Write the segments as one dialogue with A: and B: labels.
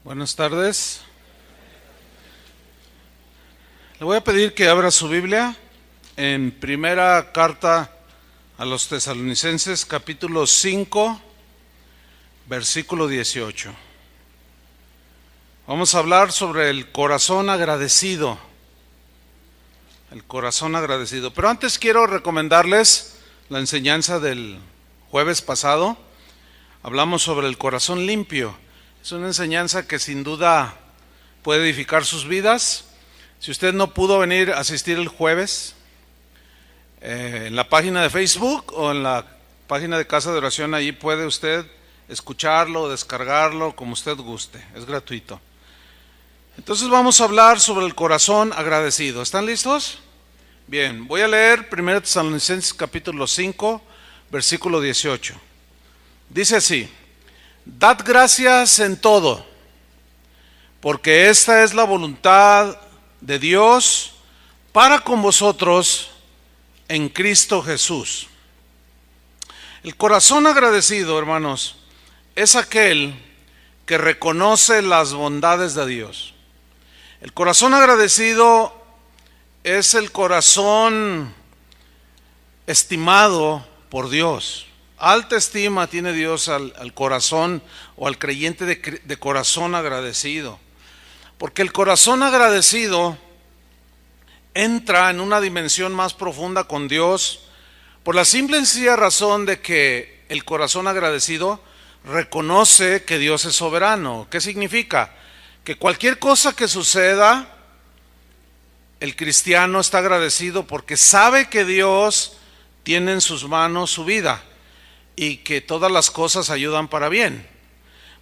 A: Buenas tardes. Le voy a pedir que abra su Biblia en primera carta a los Tesalonicenses, capítulo 5, versículo 18. Vamos a hablar sobre el corazón agradecido. El corazón agradecido. Pero antes quiero recomendarles la enseñanza del jueves pasado. Hablamos sobre el corazón limpio. Es una enseñanza que sin duda puede edificar sus vidas. Si usted no pudo venir a asistir el jueves, en la página de Facebook o en la página de Casa de Oración, ahí puede usted escucharlo, descargarlo, como usted guste. Es gratuito. Entonces vamos a hablar sobre el corazón agradecido. ¿Están listos? Bien, voy a leer 1 Tesalonicenses capítulo 5, versículo 18. Dice así: Dad gracias en todo, porque esta es la voluntad de Dios para con vosotros en Cristo Jesús. El corazón agradecido, hermanos, es aquel que reconoce las bondades de Dios. El corazón agradecido es el corazón estimado por Dios. Alta estima tiene Dios al corazón o al creyente de corazón agradecido. Porque el corazón agradecido entra en una dimensión más profunda con Dios por la simple y sencilla razón de que el corazón agradecido reconoce que Dios es soberano. ¿Qué significa? Que cualquier cosa que suceda, el cristiano está agradecido porque sabe que Dios tiene en sus manos su vida y que todas las cosas ayudan para bien.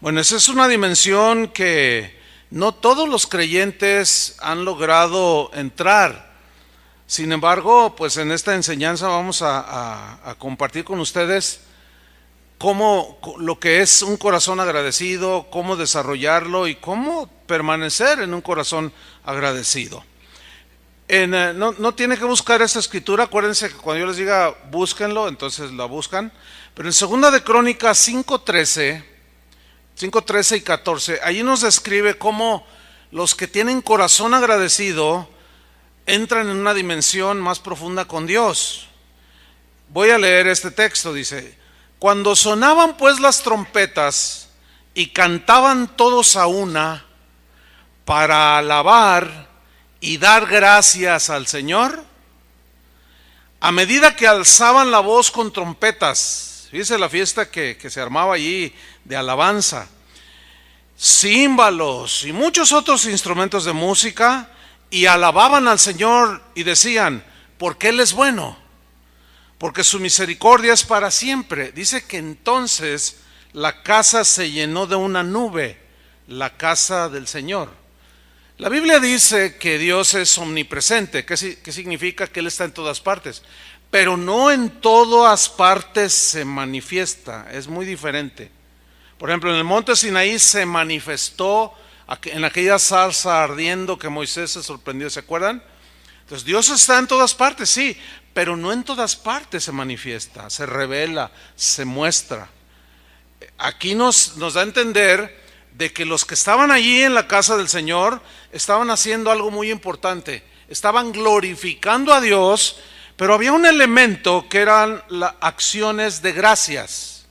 A: Bueno, esa es una dimensión que no todos los creyentes han logrado entrar. Sin embargo, pues en esta enseñanza vamos a compartir con ustedes cómo lo que es un corazón agradecido, cómo desarrollarlo y cómo permanecer en un corazón agradecido. No tiene que buscar esta escritura, acuérdense que cuando yo les diga búsquenlo, entonces la buscan. Pero en 2 de Crónicas 5:13 y 14, allí nos describe cómo los que tienen corazón agradecido entran en una dimensión más profunda con Dios. Voy a leer este texto, dice: Cuando sonaban pues las trompetas y cantaban todos a una para alabar y dar gracias al Señor, a medida que alzaban la voz con trompetas, fíjese la fiesta que se armaba allí de alabanza, címbalos y muchos otros instrumentos de música, y alababan al Señor y decían: porque Él es bueno, porque su misericordia es para siempre. Dice que entonces la casa se llenó de una nube, la casa del Señor. La Biblia dice que Dios es omnipresente. ¿Qué significa? Que Él está en todas partes, pero no en todas partes se manifiesta, es muy diferente. Por ejemplo, en el monte Sinaí se manifestó en aquella zarza ardiendo que Moisés se sorprendió, ¿se acuerdan? Entonces Dios está en todas partes, sí, pero no en todas partes se manifiesta, se revela, se muestra. Aquí nos da a entender de que los que estaban allí en la casa del Señor estaban haciendo algo muy importante, estaban glorificando a Dios, pero había un elemento que eran las acciones de gracias.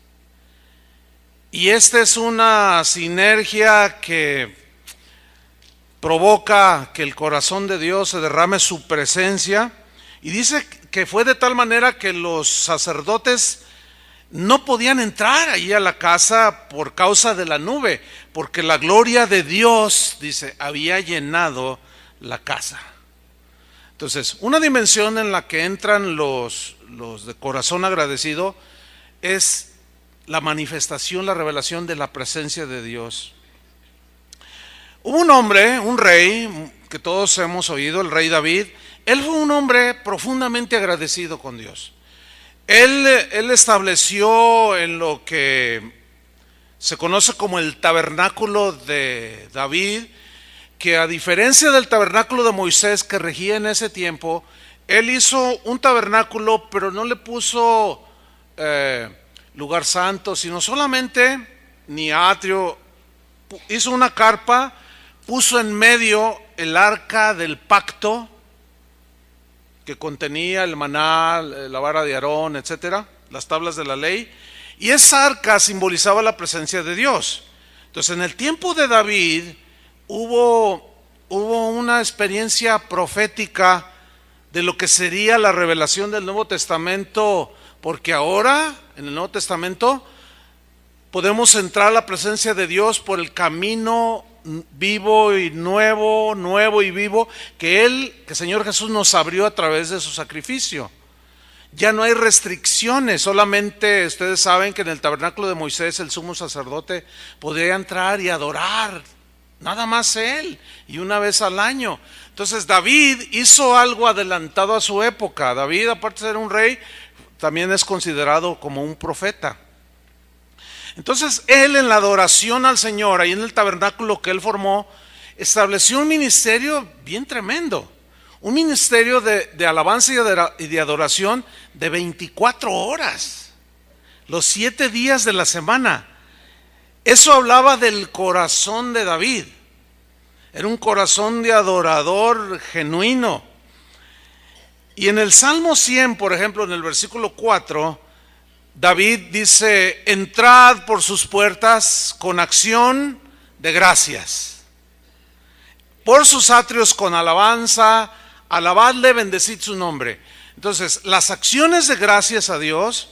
A: Y esta es una sinergia que provoca que el corazón de Dios se derrame su presencia. Y dice que fue de tal manera que los sacerdotes no podían entrar allí a la casa por causa de la nube, porque la gloria de Dios, dice, había llenado la casa. Entonces, una dimensión en la que entran los de corazón agradecido es la manifestación, la revelación de la presencia de Dios. Hubo un hombre, un rey, que todos hemos oído, el rey David. Él fue un hombre profundamente agradecido con Dios. Él estableció en lo que se conoce como el tabernáculo de David, que a diferencia del tabernáculo de Moisés que regía en ese tiempo, él hizo un tabernáculo, pero no le puso lugar santo, sino solamente ni atrio hizo una carpa, puso en medio el arca del pacto que contenía el maná, la vara de Aarón, etcétera, las tablas de la ley, y esa arca simbolizaba la presencia de Dios. Entonces, en el tiempo de David hubo una experiencia profética de lo que sería la revelación del Nuevo Testamento, porque ahora, en el Nuevo Testamento, podemos entrar a la presencia de Dios por el camino vivo y nuevo y vivo que el Señor Jesús nos abrió a través de su sacrificio. Ya no hay restricciones, solamente ustedes saben que en el tabernáculo de Moisés el sumo sacerdote podía entrar y adorar, nada más él, y una vez al año. Entonces David hizo algo adelantado a su época. David, aparte de ser un rey, también es considerado como un profeta. Entonces él, en la adoración al Señor, ahí en el tabernáculo que él formó, estableció un ministerio bien tremendo. Un ministerio de alabanza y de adoración de 24 horas, los 7 días de la semana. Eso hablaba del corazón de David. Era un corazón de adorador genuino. Y en el Salmo 100, por ejemplo, en el versículo 4, David dice: entrad por sus puertas con acción de gracias, por sus atrios con alabanza, alabadle, bendecid su nombre. Entonces, las acciones de gracias a Dios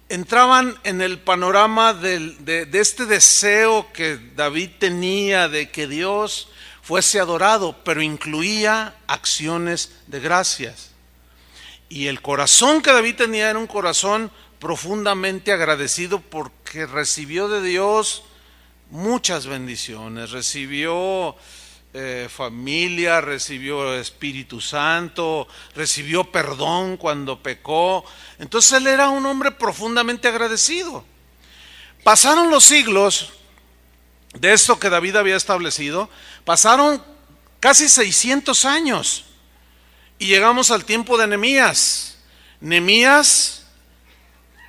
A: entraban en el panorama de este deseo que David tenía de que Dios fuese adorado, pero incluía acciones de gracias. Y el corazón que David tenía era un corazón profundamente agradecido, porque recibió de Dios muchas bendiciones, recibió familia, recibió Espíritu Santo, recibió perdón cuando pecó. Entonces él era un hombre profundamente agradecido. Pasaron los siglos de esto que David había establecido, pasaron casi 600 años y llegamos al tiempo de Nehemías. Nehemías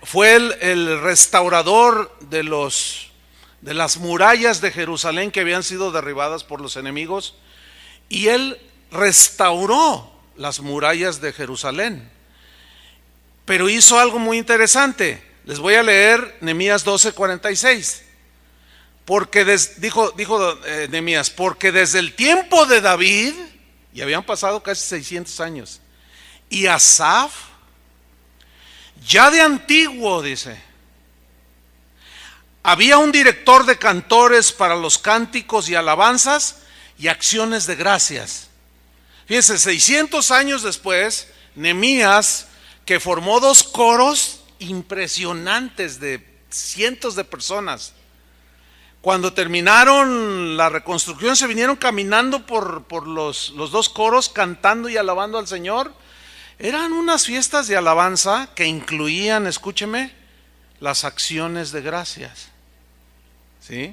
A: fue el restaurador de las murallas de Jerusalén que habían sido derribadas por los enemigos, y él restauró las murallas de Jerusalén. Pero hizo algo muy interesante. Les voy a leer Nehemías 12:46. Porque dijo Nehemías, porque desde el tiempo de David, y habían pasado casi 600 años, y Asaf, ya de antiguo, dice, había un director de cantores para los cánticos y alabanzas y acciones de gracias. Fíjense, 600 años después, Nehemías, que formó 2 coros impresionantes de cientos de personas, cuando terminaron la reconstrucción se vinieron caminando por los 2 coros, cantando y alabando al Señor. Eran unas fiestas de alabanza que incluían, escúcheme, las acciones de gracias. ¿Sí?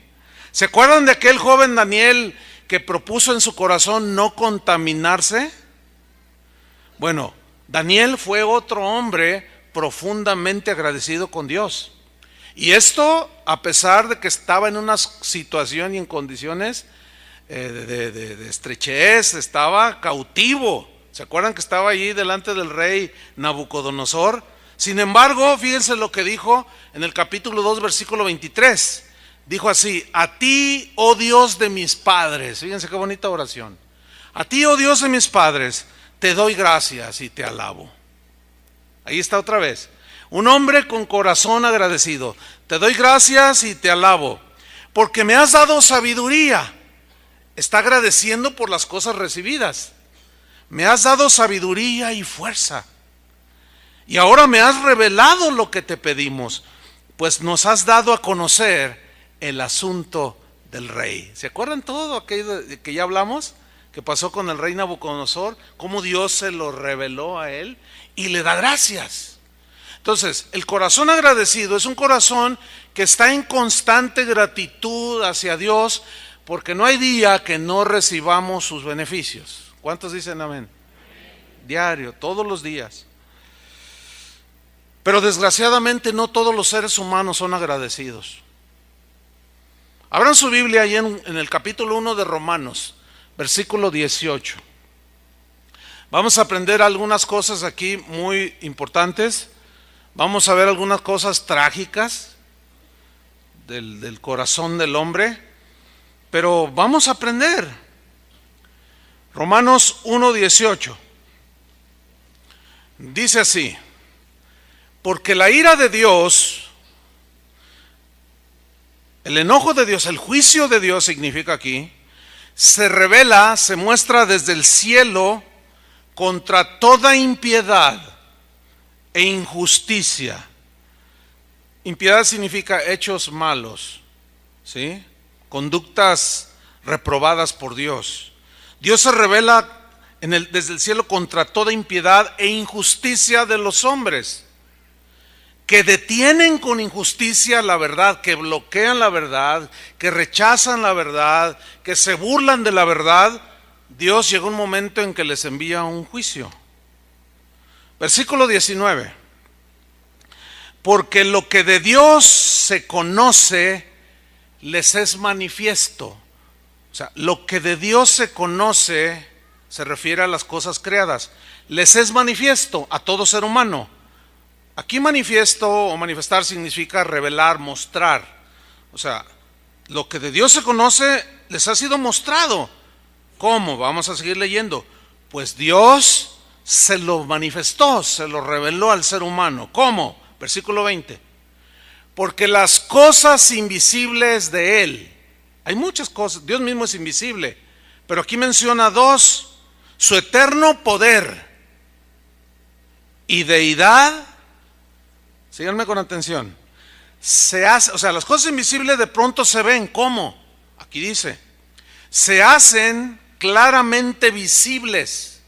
A: ¿Se acuerdan de aquel joven Daniel que propuso en su corazón no contaminarse? Bueno, Daniel fue otro hombre profundamente agradecido con Dios. Y esto a pesar de que estaba en una situación y en condiciones de estrechez, estaba cautivo. ¿Se acuerdan que estaba allí delante del rey Nabucodonosor? Sin embargo, fíjense lo que dijo en el capítulo 2, versículo 23. Dijo así: a ti, oh Dios de mis padres. Fíjense qué bonita oración. A ti, oh Dios de mis padres, te doy gracias y te alabo. Ahí está otra vez. Un hombre con corazón agradecido. Te doy gracias y te alabo, porque me has dado sabiduría. Está agradeciendo por las cosas recibidas. Me has dado sabiduría y fuerza. Y ahora me has revelado lo que te pedimos, pues nos has dado a conocer el asunto del rey. ¿Se acuerdan todo aquello que ya hablamos? Que pasó con el rey Nabucodonosor, cómo Dios se lo reveló a él y le da gracias. Entonces, el corazón agradecido es un corazón que está en constante gratitud hacia Dios, porque no hay día que no recibamos sus beneficios. ¿Cuántos dicen amén? Diario, todos los días. Pero desgraciadamente no todos los seres humanos son agradecidos. Abran su Biblia ahí en el capítulo 1 de Romanos, versículo 18. Vamos a aprender algunas cosas aquí muy importantes. Vamos a ver algunas cosas trágicas del corazón del hombre, pero vamos a aprender. Romanos 1:18 dice así: porque la ira de Dios, el enojo de Dios, el juicio de Dios significa aquí, se revela, se muestra desde el cielo contra toda impiedad e injusticia. Impiedad significa hechos malos, ¿sí? Conductas reprobadas por Dios. Dios se revela desde el cielo contra toda impiedad e injusticia de los hombres, que detienen con injusticia la verdad, que bloquean la verdad, que rechazan la verdad, que se burlan de la verdad. Dios llegó un momento en que les envía un juicio. Versículo 19. Porque lo que de Dios se conoce les es manifiesto. O sea, lo que de Dios se conoce se refiere a las cosas creadas. Les es manifiesto a todo ser humano. Aquí manifiesto o manifestar significa revelar, mostrar. O sea, lo que de Dios se conoce les ha sido mostrado. ¿Cómo? Vamos a seguir leyendo. Pues Dios se lo manifestó, se lo reveló al ser humano. ¿Cómo? Versículo 20. Porque las cosas invisibles de Él, hay muchas cosas, Dios mismo es invisible, pero aquí menciona dos: su eterno poder y deidad. Síganme con atención. O sea, las cosas invisibles de pronto se ven. ¿Cómo? Aquí dice: se hacen claramente visibles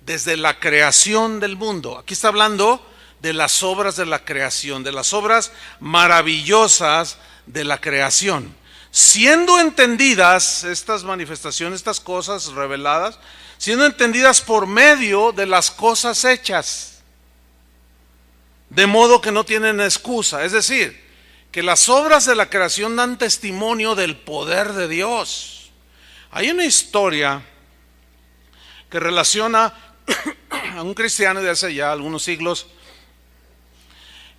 A: desde la creación del mundo. Aquí está hablando de las obras de la creación, de las obras maravillosas de la creación, siendo entendidas estas manifestaciones, estas cosas reveladas, siendo entendidas por medio de las cosas hechas, de modo que no tienen excusa. Es decir, que las obras de la creación dan testimonio del poder de Dios. Hay una historia que relaciona a un cristiano de hace ya algunos siglos.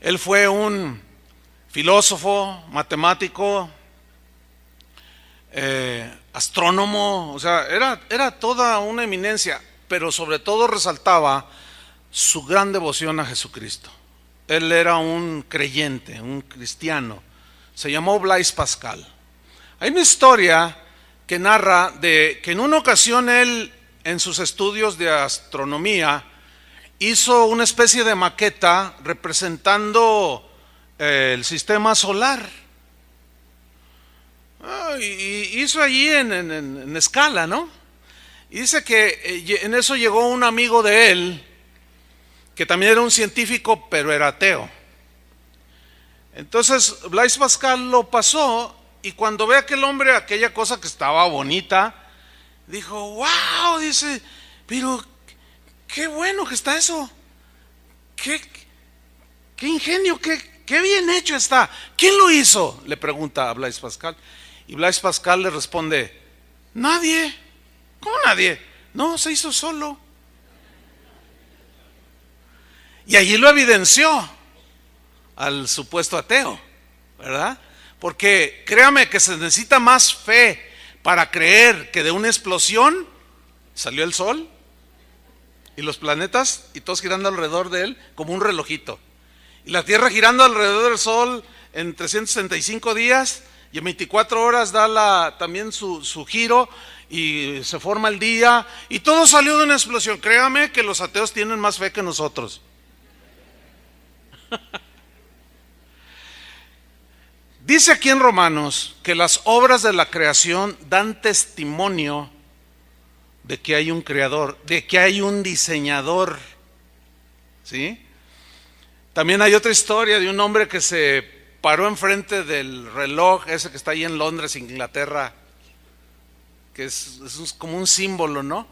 A: Él fue un filósofo, matemático, astrónomo, o sea, era toda una eminencia, pero sobre todo resaltaba su gran devoción a Jesucristo. Él era un creyente, un cristiano. Se llamó Blaise Pascal. Hay una historia que narra de que en una ocasión él, en sus estudios de astronomía, hizo una especie de maqueta representando el sistema solar. Y hizo allí en escala, ¿no? Y dice que en eso llegó un amigo de él, que también era un científico, pero era ateo. Entonces Blaise Pascal lo pasó, y cuando ve a aquel hombre, aquella cosa que estaba bonita, dijo: wow, dice, pero qué bueno que está eso, qué ingenio, qué bien hecho está. ¿Quién lo hizo?, le pregunta a Blaise Pascal. Y Blaise Pascal le responde: nadie. ¿Cómo nadie? No, se hizo solo. Y allí lo evidenció al supuesto ateo, ¿verdad? Porque créame que se necesita más fe para creer que de una explosión salió el sol y los planetas y todos girando alrededor de él como un relojito, y la Tierra girando alrededor del sol en 365 días, y en 24 horas da también su giro, y se forma el día, y todo salió de una explosión. Créame que los ateos tienen más fe que nosotros. Dice aquí en Romanos que las obras de la creación dan testimonio de que hay un creador, de que hay un diseñador, ¿sí? También hay otra historia de un hombre que se paró enfrente del reloj ese que está ahí en Londres, Inglaterra, que es como un símbolo, ¿no?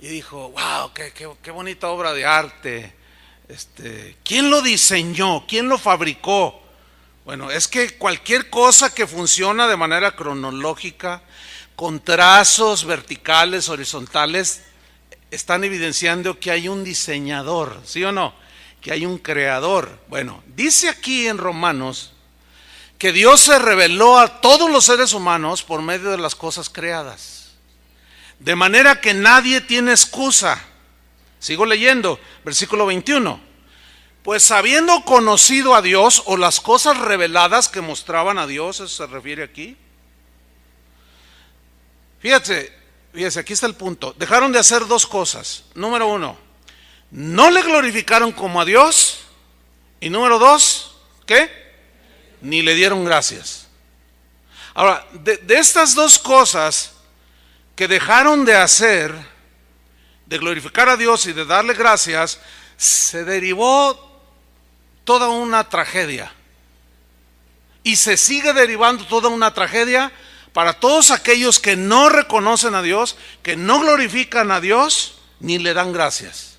A: Y dijo: wow, qué bonita obra de arte. ¿Quién lo diseñó? ¿Quién lo fabricó? Bueno, es que cualquier cosa que funciona de manera cronológica, con trazos verticales, horizontales, están evidenciando que hay un diseñador, ¿sí o no? Que hay un creador. Bueno, dice aquí en Romanos que Dios se reveló a todos los seres humanos por medio de las cosas creadas. De manera que nadie tiene excusa. Sigo leyendo, versículo 21. Pues habiendo conocido a Dios, o las cosas reveladas que mostraban a Dios, eso se refiere aquí. Fíjate, aquí está el punto. Dejaron de hacer dos cosas. Número uno, no le glorificaron como a Dios. Y número dos, ¿qué? Ni le dieron gracias. Ahora, de estas dos cosas que dejaron de hacer, de glorificar a Dios y de darle gracias, se derivó toda una tragedia. Y se sigue derivando toda una tragedia para todos aquellos que no reconocen a Dios, que no glorifican a Dios, ni le dan gracias.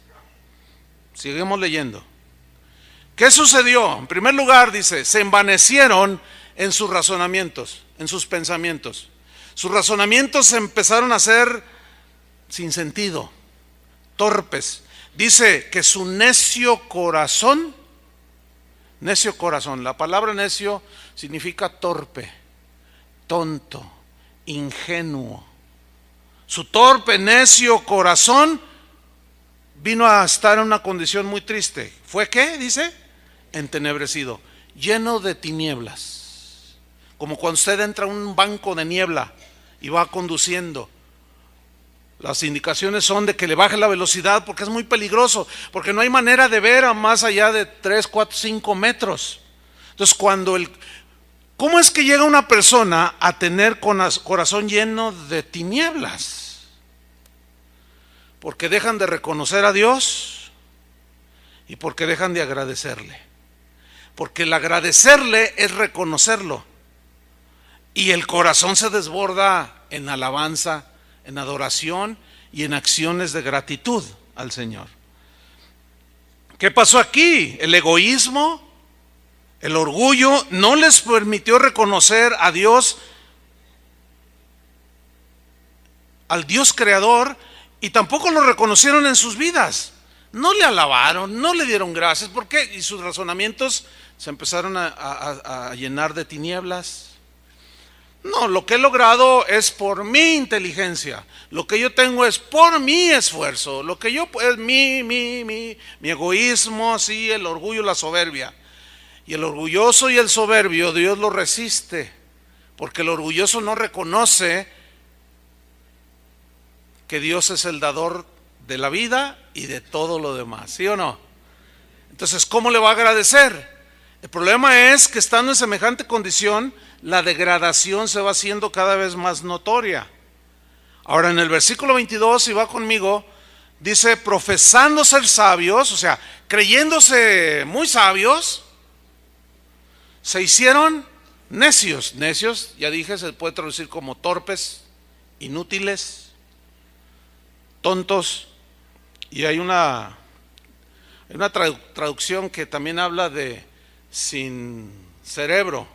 A: Seguimos leyendo. ¿Qué sucedió? En primer lugar, dice, se envanecieron en sus razonamientos, en sus pensamientos. Sus razonamientos se empezaron a hacer sin sentido, torpes. Dice que su necio corazón, la palabra necio significa torpe, tonto, ingenuo. Su torpe, necio corazón vino a estar en una condición muy triste. ¿Fue qué? Dice, entenebrecido, lleno de tinieblas. Como cuando usted entra a un banco de niebla y va conduciendo. Las indicaciones son de que le baje la velocidad porque es muy peligroso, porque no hay manera de ver a más allá de 3, 4, 5 metros. Entonces ¿cómo es que llega una persona a tener corazón lleno de tinieblas? Porque dejan de reconocer a Dios y porque dejan de agradecerle. Porque el agradecerle es reconocerlo. Y el corazón se desborda en alabanza, en adoración y en acciones de gratitud al Señor. ¿Qué pasó aquí? El egoísmo, el orgullo no les permitió reconocer a Dios, al Dios creador, y tampoco lo reconocieron en sus vidas. No le alabaron, no le dieron gracias. ¿Por qué? Y sus razonamientos se empezaron a llenar de tinieblas. No, lo que he logrado es por mi inteligencia. Lo que yo tengo es por mi esfuerzo. Lo que yo es mi egoísmo, sí, el orgullo, la soberbia. Y el orgulloso y el soberbio, Dios lo resiste. Porque el orgulloso no reconoce que Dios es el dador de la vida y de todo lo demás, ¿sí o no? Entonces, ¿cómo le va a agradecer? El problema es que estando en semejante condición, la degradación se va haciendo cada vez más notoria. Ahora en el versículo 22, si va conmigo, dice, profesando ser sabios, o sea, creyéndose muy sabios, se hicieron necios. Necios, ya dije, se puede traducir como torpes, inútiles, tontos. Y hay una traducción que también habla de sin cerebro.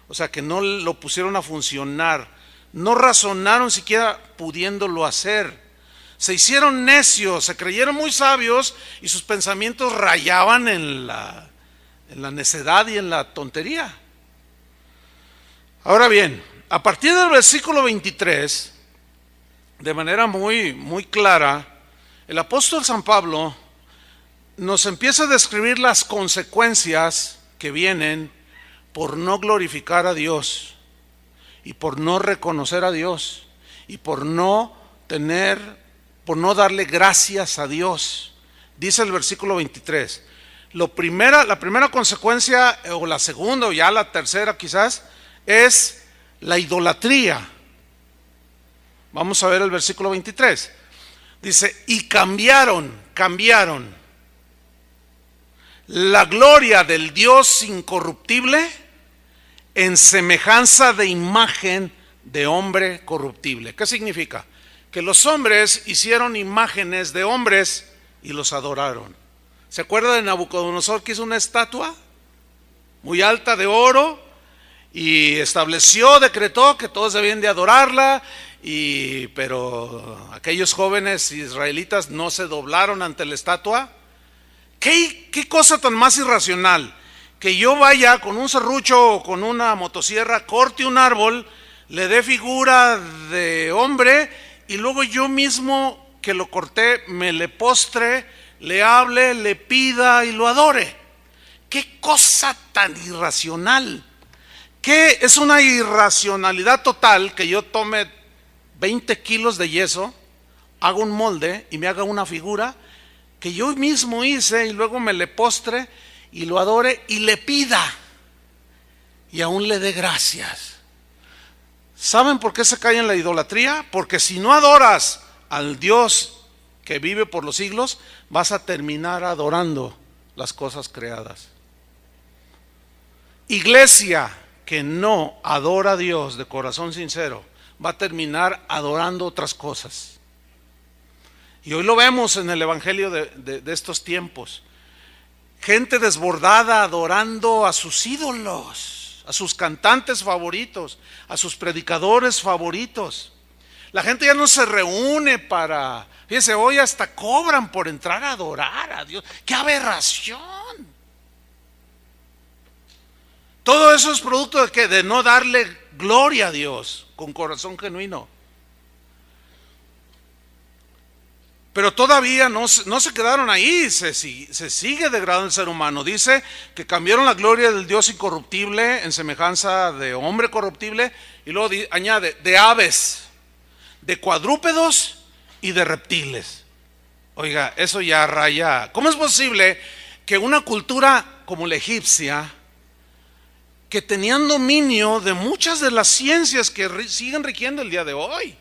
A: O sea, que no lo pusieron a funcionar, no razonaron siquiera pudiéndolo hacer. Se hicieron necios, se creyeron muy sabios y sus pensamientos rayaban en la necedad y en la tontería. Ahora bien, a partir del versículo 23, de manera muy, muy clara, el apóstol San Pablo nos empieza a describir las consecuencias que vienen por no glorificar a Dios y por no reconocer a Dios y por no darle gracias a Dios. Dice el versículo 23, la primera consecuencia, o la segunda, o ya la tercera quizás, es la idolatría. Vamos a ver el versículo 23. Dice, y cambiaron la gloria del Dios incorruptible en semejanza de imagen de hombre corruptible. ¿Qué significa? Que los hombres hicieron imágenes de hombres y los adoraron. ¿Se acuerda de Nabucodonosor que hizo una estatua? muy alta de oro, y decretó que todos debían de adorarla, pero aquellos jóvenes israelitas no se doblaron ante la estatua. ¿Qué cosa tan más irracional? Que yo vaya con un serrucho o con una motosierra, corte un árbol, le dé figura de hombre y luego yo mismo que lo corté me le postre, le hable, le pida y lo adore. ¿Qué cosa tan irracional? ¿Qué es una irracionalidad total que yo tome 20 kilos de yeso, haga un molde y me haga una figura que yo mismo hice y luego me le postre y lo adore y le pida y aún le dé gracias? ¿Saben por qué se cae en la idolatría? Porque si no adoras al Dios que vive por los siglos, vas a terminar adorando las cosas creadas. Iglesia que no adora a Dios de corazón sincero va a terminar adorando otras cosas. Y hoy lo vemos en el evangelio de estos tiempos. Gente desbordada adorando a sus ídolos, a sus cantantes favoritos, a sus predicadores favoritos. La gente ya no se reúne para... Fíjense, hoy hasta cobran por entrar a adorar a Dios. ¡Qué aberración! Todo eso es producto de ¿qué? De no darle gloria a Dios con corazón genuino. Pero todavía no se quedaron ahí, se sigue degradando el ser humano. Dice que cambiaron la gloria del Dios incorruptible en semejanza de hombre corruptible, y luego añade de aves, de cuadrúpedos y de reptiles. Oiga, eso ya raya. ¿Cómo es posible que una cultura como la egipcia, que tenían dominio de muchas de las ciencias que siguen rigiendo el día de hoy,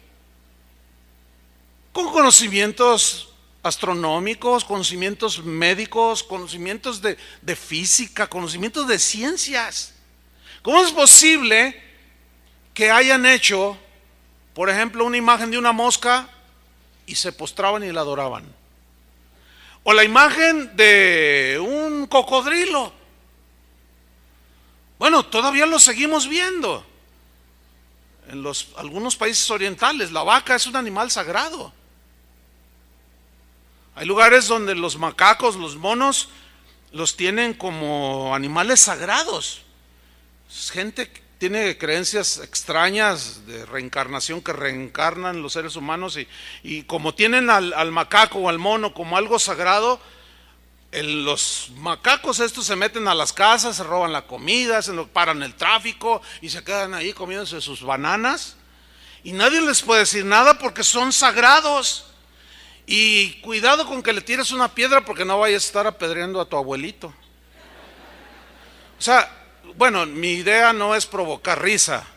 A: con conocimientos astronómicos, conocimientos médicos, conocimientos de física, conocimientos de ciencias, cómo es posible que hayan hecho, por ejemplo, una imagen de una mosca y se postraban y la adoraban? O la imagen de un cocodrilo. Bueno, todavía lo seguimos viendo. En algunos países orientales, la vaca es un animal sagrado. Hay lugares donde los macacos, los monos, los tienen como animales sagrados. Gente que tiene creencias extrañas de reencarnación, que reencarnan los seres humanos, y como tienen al macaco o al mono como algo sagrado, los macacos estos se meten a las casas, se roban la comida, paran el tráfico y se quedan ahí comiéndose sus bananas, y nadie les puede decir nada porque son sagrados. Y cuidado con que le tires una piedra, porque no vayas a estar apedreando a tu abuelito. O sea, bueno, mi idea no es provocar risa,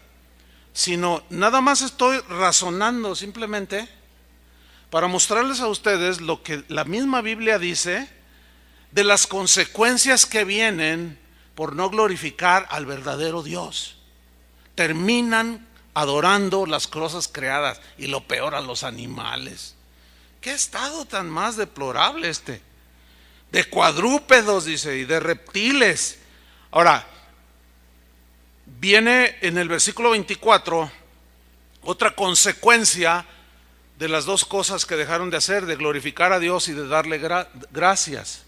A: sino nada más estoy razonando simplemente para mostrarles a ustedes lo que la misma Biblia dice de las consecuencias que vienen por no glorificar al verdadero Dios. Terminan adorando las cosas creadas, y lo peor, a los animales. ¿Qué estado tan más deplorable este? De cuadrúpedos, dice, y de reptiles. Ahora, viene en el versículo 24 otra consecuencia de las dos cosas que dejaron de hacer, de glorificar a Dios y de darle gracias.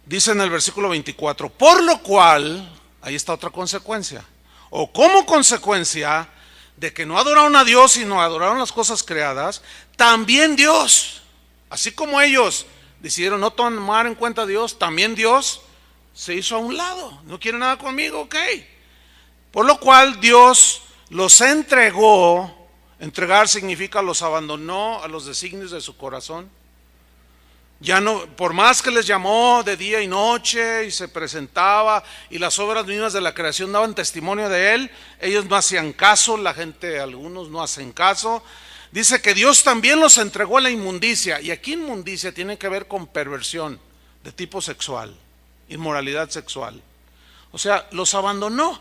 A: Dice en el versículo 24, por lo cual, ahí está otra consecuencia, o como consecuencia de que no adoraron a Dios sino adoraron las cosas creadas, también Dios, así como ellos decidieron no tomar en cuenta a Dios, también Dios se hizo a un lado. No quiere nada conmigo, ok. Por lo cual Dios los entregó. Entregar significa los abandonó a los designios de su corazón. Ya no, por más que les llamó de día y noche y se presentaba y las obras mismas de la creación daban testimonio de él, ellos no hacían caso, la gente, algunos no hacen caso. Dice que Dios también los entregó a la inmundicia, y aquí inmundicia tiene que ver con perversión de tipo sexual, inmoralidad sexual. O sea, los abandonó.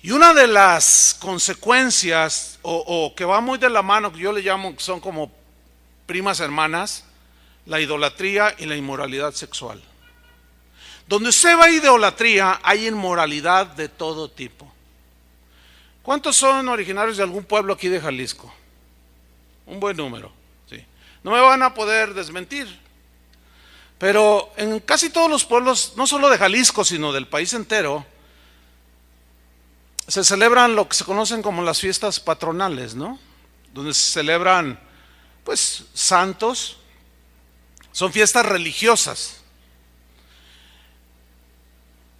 A: Y una de las consecuencias, o que va muy de la mano, que yo le llamo, que son como primas hermanas, la idolatría y la inmoralidad sexual. Donde usted va a idolatría, hay inmoralidad de todo tipo. ¿Cuántos son originarios de algún pueblo aquí de Jalisco? Un buen número, sí. No me van a poder desmentir. Pero en casi todos los pueblos, no solo de Jalisco, sino del país entero, se celebran lo que se conocen como las fiestas patronales, ¿no? Donde se celebran, pues, santos. Son fiestas religiosas.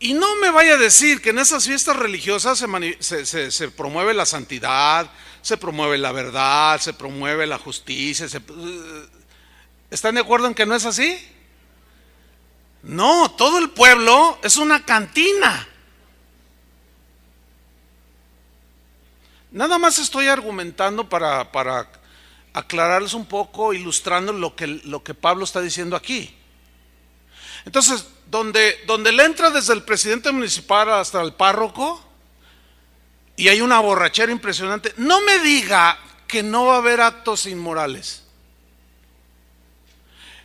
A: Y no me vaya a decir que en esas fiestas religiosas se promueve la santidad, se promueve la verdad, se promueve la justicia. ¿Están de acuerdo en que no es así? No, todo el pueblo es una cantina. Nada más estoy argumentando para aclararles un poco, ilustrando lo que Pablo está diciendo aquí. Entonces, donde le entra desde el presidente municipal hasta el párroco, y hay una borrachera impresionante, no me diga que no va a haber actos inmorales.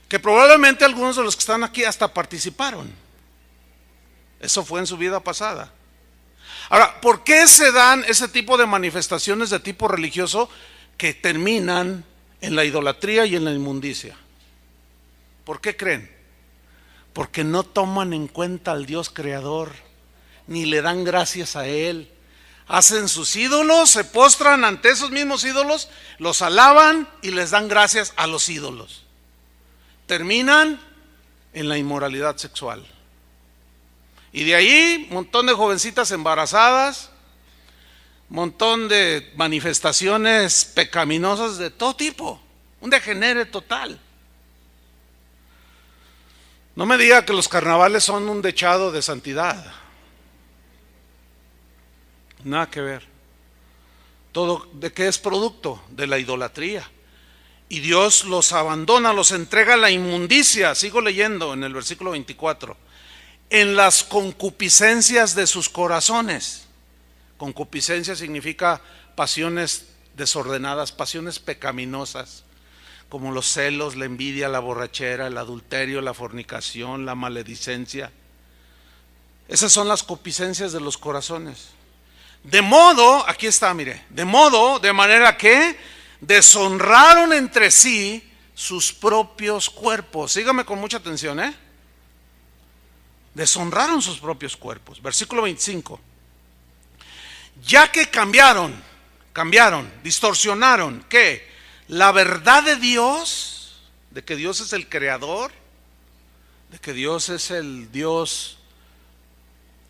A: Que probablemente algunos de los que están aquí hasta participaron. Eso fue en su vida pasada. Ahora, ¿por qué se dan ese tipo de manifestaciones de tipo religioso que terminan en la idolatría y en la inmundicia? ¿Por qué creen? Porque no toman en cuenta al Dios creador, ni le dan gracias a Él. Hacen sus ídolos, se postran ante esos mismos ídolos, los alaban y les dan gracias a los ídolos. Terminan en la inmoralidad sexual. Y de ahí, un montón de jovencitas embarazadas, un montón de manifestaciones pecaminosas de todo tipo, un degenere total. No me diga que los carnavales son un dechado de santidad. Nada que ver. Todo de qué es producto de la idolatría. Y Dios los abandona, los entrega a la inmundicia. Sigo leyendo en el versículo 24. En las concupiscencias de sus corazones. Concupiscencia significa pasiones desordenadas, pasiones pecaminosas, como los celos, la envidia, la borrachera, el adulterio, la fornicación, la maledicencia. Esas son las concupiscencias de los corazones. De modo, aquí está, mire, de manera que deshonraron entre sí sus propios cuerpos. Sígame con mucha atención, Deshonraron sus propios cuerpos. Versículo 25. Ya que cambiaron, distorsionaron, ¿qué? La verdad de Dios, de que Dios es el creador, de que Dios es el Dios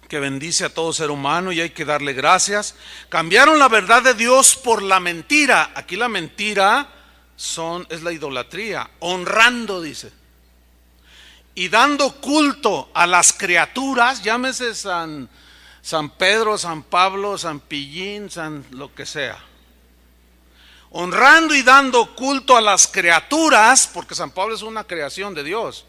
A: que bendice a todo ser humano y hay que darle gracias. Cambiaron la verdad de Dios por la mentira. Aquí la mentira es la idolatría, honrando, dice, y dando culto a las criaturas, llámese San Pedro, San Pablo, San Pillín, San lo que sea. Honrando y dando culto a las criaturas, porque San Pablo es una creación de Dios.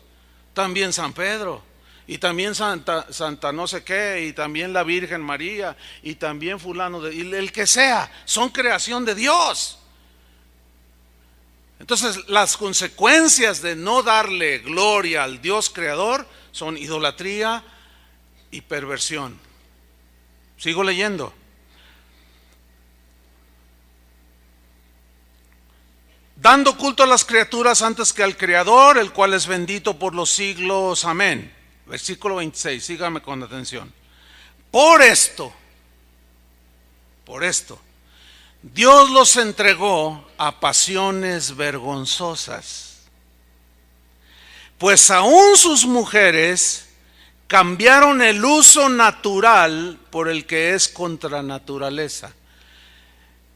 A: También San Pedro, y también Santa no sé qué, y también la Virgen María, y también fulano, y el que sea, son creación de Dios. Entonces, las consecuencias de no darle gloria al Dios creador son idolatría y perversión. Sigo leyendo. Dando culto a las criaturas antes que al Creador, el cual es bendito por los siglos. Amén. Versículo 26, sígame con atención. Por esto, Dios los entregó a pasiones vergonzosas, pues aún sus mujeres cambiaron el uso natural por el que es contra naturaleza.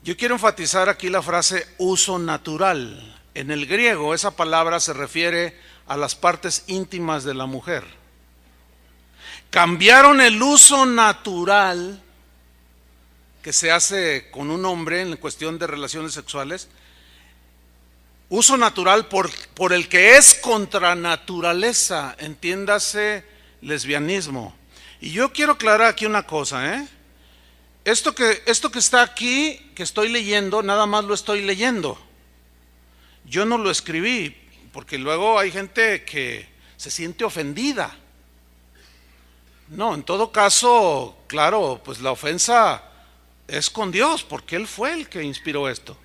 A: Yo quiero enfatizar aquí la frase uso natural. En el griego esa palabra se refiere a las partes íntimas de la mujer. Cambiaron el uso natural que se hace con un hombre en cuestión de relaciones sexuales, uso natural por el que es contra naturaleza, entiéndase lesbianismo. Y yo quiero aclarar aquí una cosa, Esto que está aquí, que estoy leyendo, nada más lo estoy leyendo. Yo no lo escribí, porque luego hay gente que se siente ofendida. No, en todo caso, claro, pues la ofensa es con Dios, porque Él fue el que inspiró esto.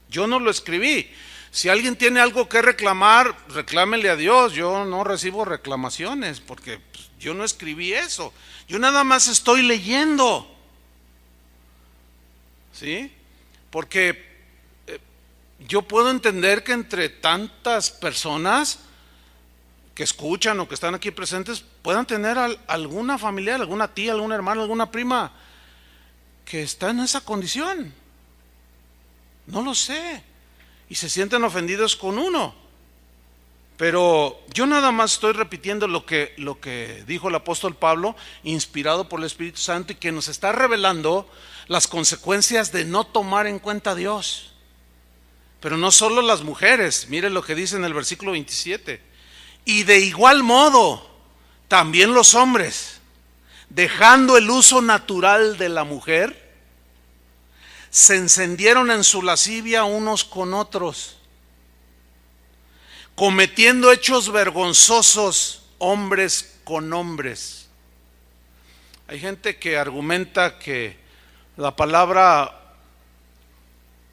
A: Yo no lo escribí. Si alguien tiene algo que reclamar, reclámele a Dios. Yo no recibo reclamaciones, porque pues, yo no escribí eso. Yo nada más estoy leyendo. ¿Sí? Porque yo puedo entender que entre tantas personas que escuchan o que están aquí presentes puedan tener alguna familiar, alguna tía, alguna hermana, alguna prima que está en esa condición. No lo sé. Y se sienten ofendidos con uno. Pero yo nada más estoy repitiendo lo que dijo el apóstol Pablo, inspirado por el Espíritu Santo, y que nos está revelando las consecuencias de no tomar en cuenta a Dios. Pero no solo las mujeres, mire lo que dice en el versículo 27. Y de igual modo, también los hombres, dejando el uso natural de la mujer, se encendieron en su lascivia unos con otros, cometiendo hechos vergonzosos hombres con hombres. Hay gente que argumenta que la palabra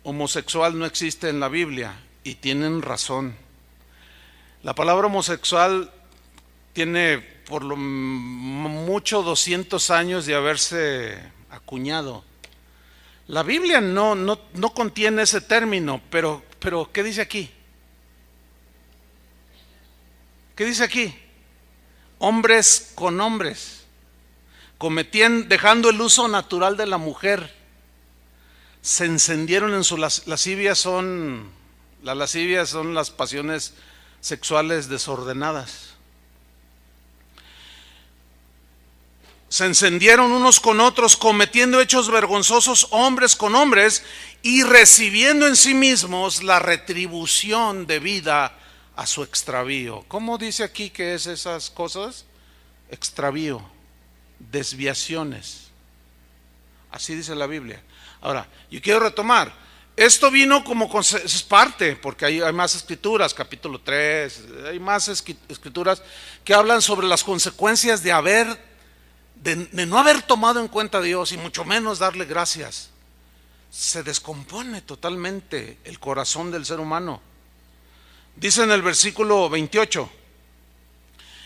A: homosexual no existe en la Biblia, y tienen razón. La palabra homosexual tiene por lo mucho 200 años de haberse acuñado. La Biblia no contiene ese término, pero ¿qué dice aquí? ¿Qué dice aquí? Hombres con hombres, dejando el uso natural de la mujer, se encendieron en su lascivia. Las lascivias son las pasiones sexuales desordenadas. Se encendieron unos con otros, cometiendo hechos vergonzosos hombres con hombres, y recibiendo en sí mismos la retribución debida a su extravío. ¿Cómo dice aquí que es esas cosas? Extravío, desviaciones. Así dice la Biblia. Ahora, yo quiero retomar. Esto vino es parte, porque hay más escrituras, capítulo 3, hay más escrituras que hablan sobre las consecuencias de no haber tomado en cuenta a Dios, y mucho menos darle gracias. Se descompone totalmente el corazón del ser humano. Dice en el versículo 28,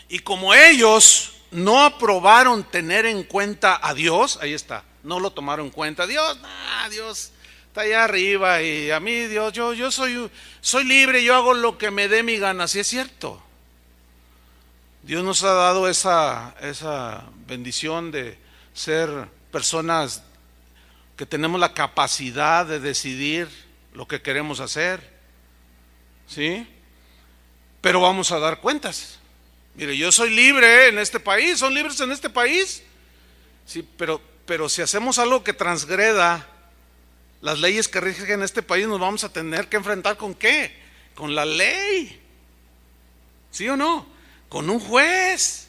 A: y como ellos no aprobaron tener en cuenta a Dios, ahí está, no lo tomaron en cuenta. Dios está allá arriba, y a mí Dios, yo soy libre, yo hago lo que me dé mi gana. Sí, es cierto. Dios nos ha dado esa bendición de ser personas que tenemos la capacidad de decidir lo que queremos hacer, ¿sí? Pero vamos a dar cuentas. Mire, yo soy libre en este país, son libres en este país, sí, pero si hacemos algo que transgreda las leyes que rigen este país, nos vamos a tener que enfrentar ¿con qué? Con la ley. ¿Sí o no? Con un juez.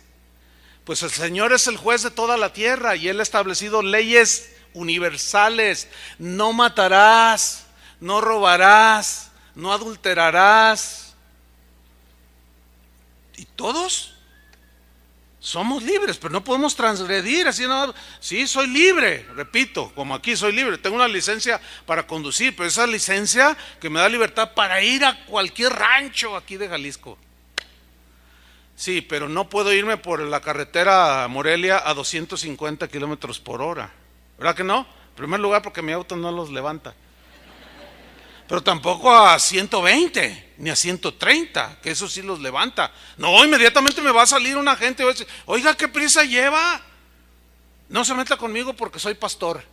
A: Pues el Señor es el juez de toda la tierra, y Él ha establecido leyes universales. No matarás, no robarás, no adulterarás. Y todos somos libres, pero no podemos transgredir así. No, sí, soy libre, repito, como aquí soy libre, tengo una licencia para conducir, pero esa licencia que me da libertad para ir a cualquier rancho aquí de Jalisco. Sí, pero no puedo irme por la carretera Morelia a 250 kilómetros por hora. ¿Verdad que no? En primer lugar, porque mi auto no los levanta. Pero tampoco a 120, ni a 130, que eso sí los levanta. No, inmediatamente me va a salir un agente y va a decir, oiga, ¿qué prisa lleva? No se meta conmigo porque soy pastor.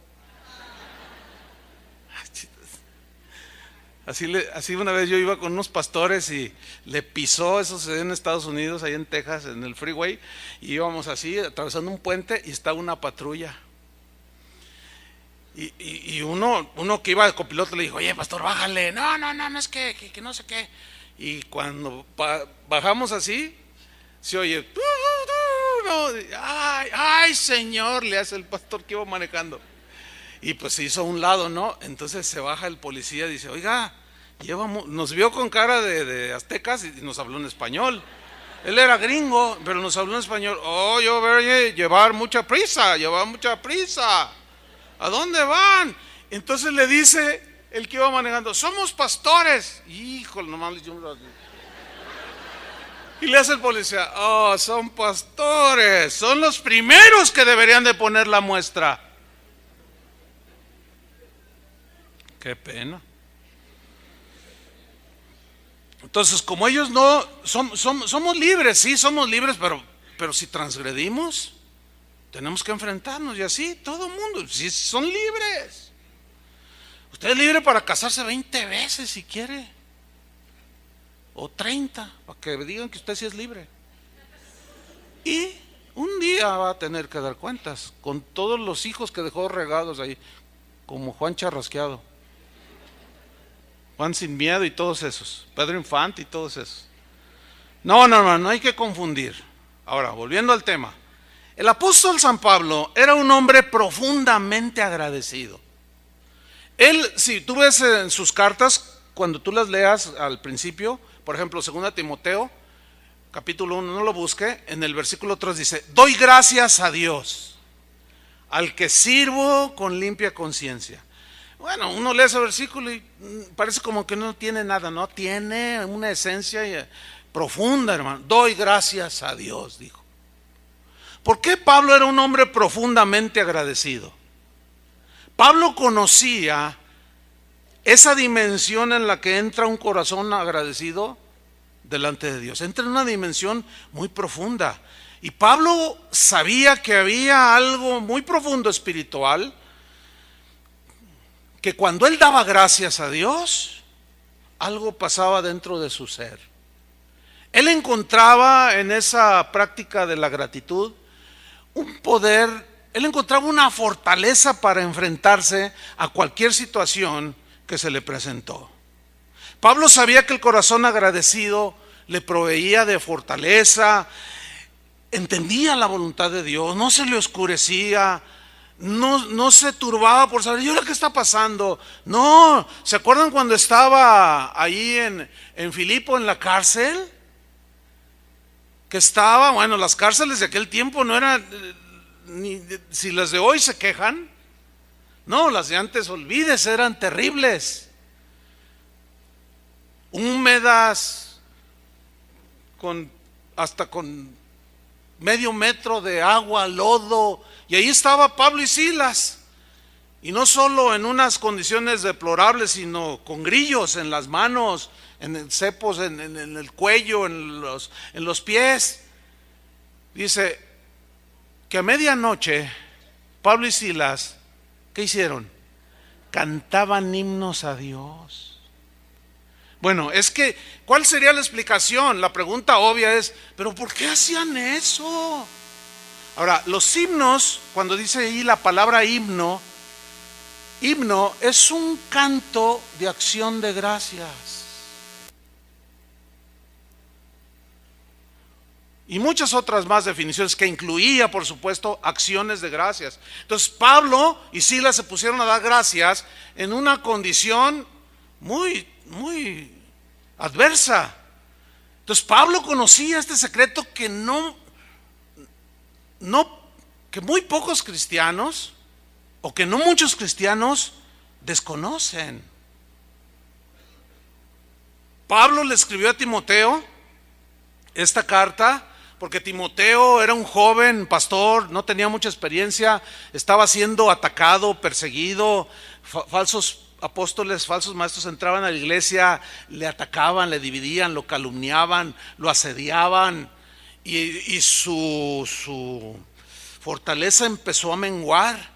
A: Así una vez yo iba con unos pastores y le pisó, eso sucedió en Estados Unidos, ahí en Texas, en el freeway, y íbamos así, atravesando un puente, y estaba una patrulla. Y uno que iba de copiloto le dijo, oye, pastor, bájale. No, es que no sé qué. Y cuando bajamos así, se oye, ay, Señor, le hace el pastor que iba manejando. Y pues se hizo a un lado, ¿no? Entonces se baja el policía y dice, oiga, nos vio con cara de aztecas y nos habló en español. Él era gringo, pero nos habló en español. Oh, yo voy a llevar mucha prisa, llevar mucha prisa. ¿A dónde van? Entonces le dice el que iba manejando, somos pastores. Híjole, nomás le dio así. Y le hace el policía, oh, son pastores, son los primeros que deberían de poner la muestra. Qué pena. Entonces, como ellos no, somos libres, sí, somos libres, pero si transgredimos, tenemos que enfrentarnos y así, todo el mundo, sí, son libres. Usted es libre para casarse 20 veces si quiere, o 30, para que digan que usted sí es libre. Y un día va a tener que dar cuentas con todos los hijos que dejó regados ahí, como Juan Charrasqueado, Juan Sin Miedo y todos esos, Pedro Infante y todos esos. No hay que confundir. Ahora, volviendo al tema, el apóstol San Pablo era un hombre profundamente agradecido. Él, si tú ves en sus cartas, cuando tú las leas al principio, por ejemplo, 2 Timoteo, capítulo 1, no lo busque, en el versículo 3 dice, doy gracias a Dios, al que sirvo con limpia conciencia. Bueno, uno lee ese versículo y parece como que no tiene nada, no, tiene una esencia profunda, hermano. Doy gracias a Dios, dijo. ¿Por qué Pablo era un hombre profundamente agradecido? Pablo conocía esa dimensión en la que entra un corazón agradecido delante de Dios. Entra en una dimensión muy profunda. Y Pablo sabía que había algo muy profundo espiritual, que cuando él daba gracias a Dios, algo pasaba dentro de su ser. Él encontraba en esa práctica de la gratitud un poder, él encontraba una fortaleza para enfrentarse a cualquier situación que se le presentó. Pablo sabía que el corazón agradecido le proveía de fortaleza, entendía la voluntad de Dios, no se le oscurecía, no se turbaba por saber, ¿y ahora qué está pasando? No, ¿se acuerdan cuando estaba ahí en Filipo en la cárcel? Que estaba, bueno, las cárceles de aquel tiempo no eran, ni si las de hoy se quejan, no, las de antes, olvídese, eran terribles, húmedas, hasta con medio metro de agua, lodo, y ahí estaba Pablo y Silas, y no solo en unas condiciones deplorables, sino con grillos en las manos, en cepos en el cuello, en los pies. Dice que a medianoche Pablo y Silas, ¿qué hicieron? Cantaban himnos a Dios. Bueno, es que, ¿cuál sería la explicación? La pregunta obvia es, ¿pero por qué hacían eso? Ahora, los himnos, cuando dice ahí la palabra himno es un canto de acción de gracias. Y muchas otras más definiciones que incluía, por supuesto, acciones de gracias. Entonces Pablo y Silas se pusieron a dar gracias en una condición muy adversa. Entonces Pablo conocía este secreto que que muy pocos cristianos, o que no muchos cristianos desconocen. Pablo le escribió a Timoteo esta carta porque Timoteo era un joven pastor, no tenía mucha experiencia, estaba siendo atacado, perseguido, falsos apóstoles, falsos maestros entraban a la iglesia, le atacaban, le dividían, lo calumniaban, lo asediaban, y su fortaleza empezó a menguar.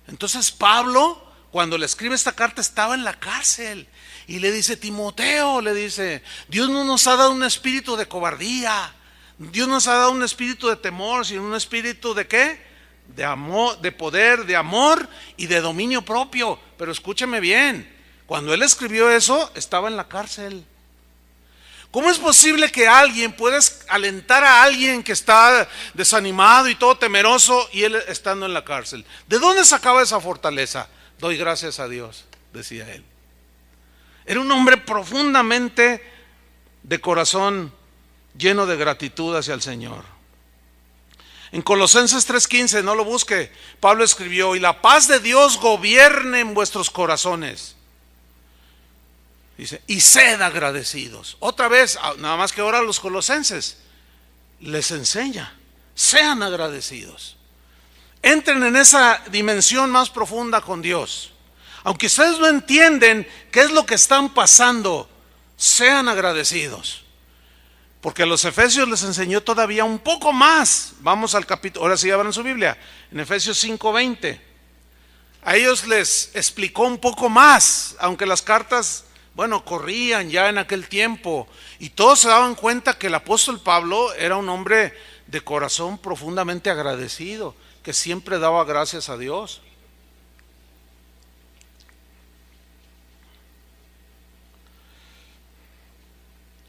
A: Entonces Pablo, cuando le escribe esta carta, estaba en la cárcel y le dice, Timoteo, le dice, Dios no nos ha dado un espíritu de cobardía, Dios nos ha dado un espíritu de temor, sino un espíritu de ¿qué? De amor, de poder, de amor y de dominio propio. Pero escúcheme bien, cuando él escribió eso, estaba en la cárcel. ¿Cómo es posible que alguien pueda alentar a alguien que está desanimado y todo temeroso y él estando en la cárcel? ¿De dónde sacaba esa fortaleza? Doy gracias a Dios, decía él. Era un hombre profundamente de corazón lleno de gratitud hacia el Señor. En Colosenses 3:15, no lo busque, Pablo escribió: y la paz de Dios gobierne en vuestros corazones. Dice, y sed agradecidos. Otra vez, nada más que ahora los colosenses les enseña, sean agradecidos. Entren en esa dimensión más profunda con Dios. Aunque ustedes no entienden qué es lo que están pasando, sean agradecidos. Porque a los efesios les enseñó todavía un poco más. Vamos al capítulo, ahora sí abran su Biblia, en Efesios 5:20. A ellos les explicó un poco más, aunque las cartas, bueno, corrían ya en aquel tiempo. Y todos se daban cuenta que el apóstol Pablo era un hombre de corazón profundamente agradecido, que siempre daba gracias a Dios.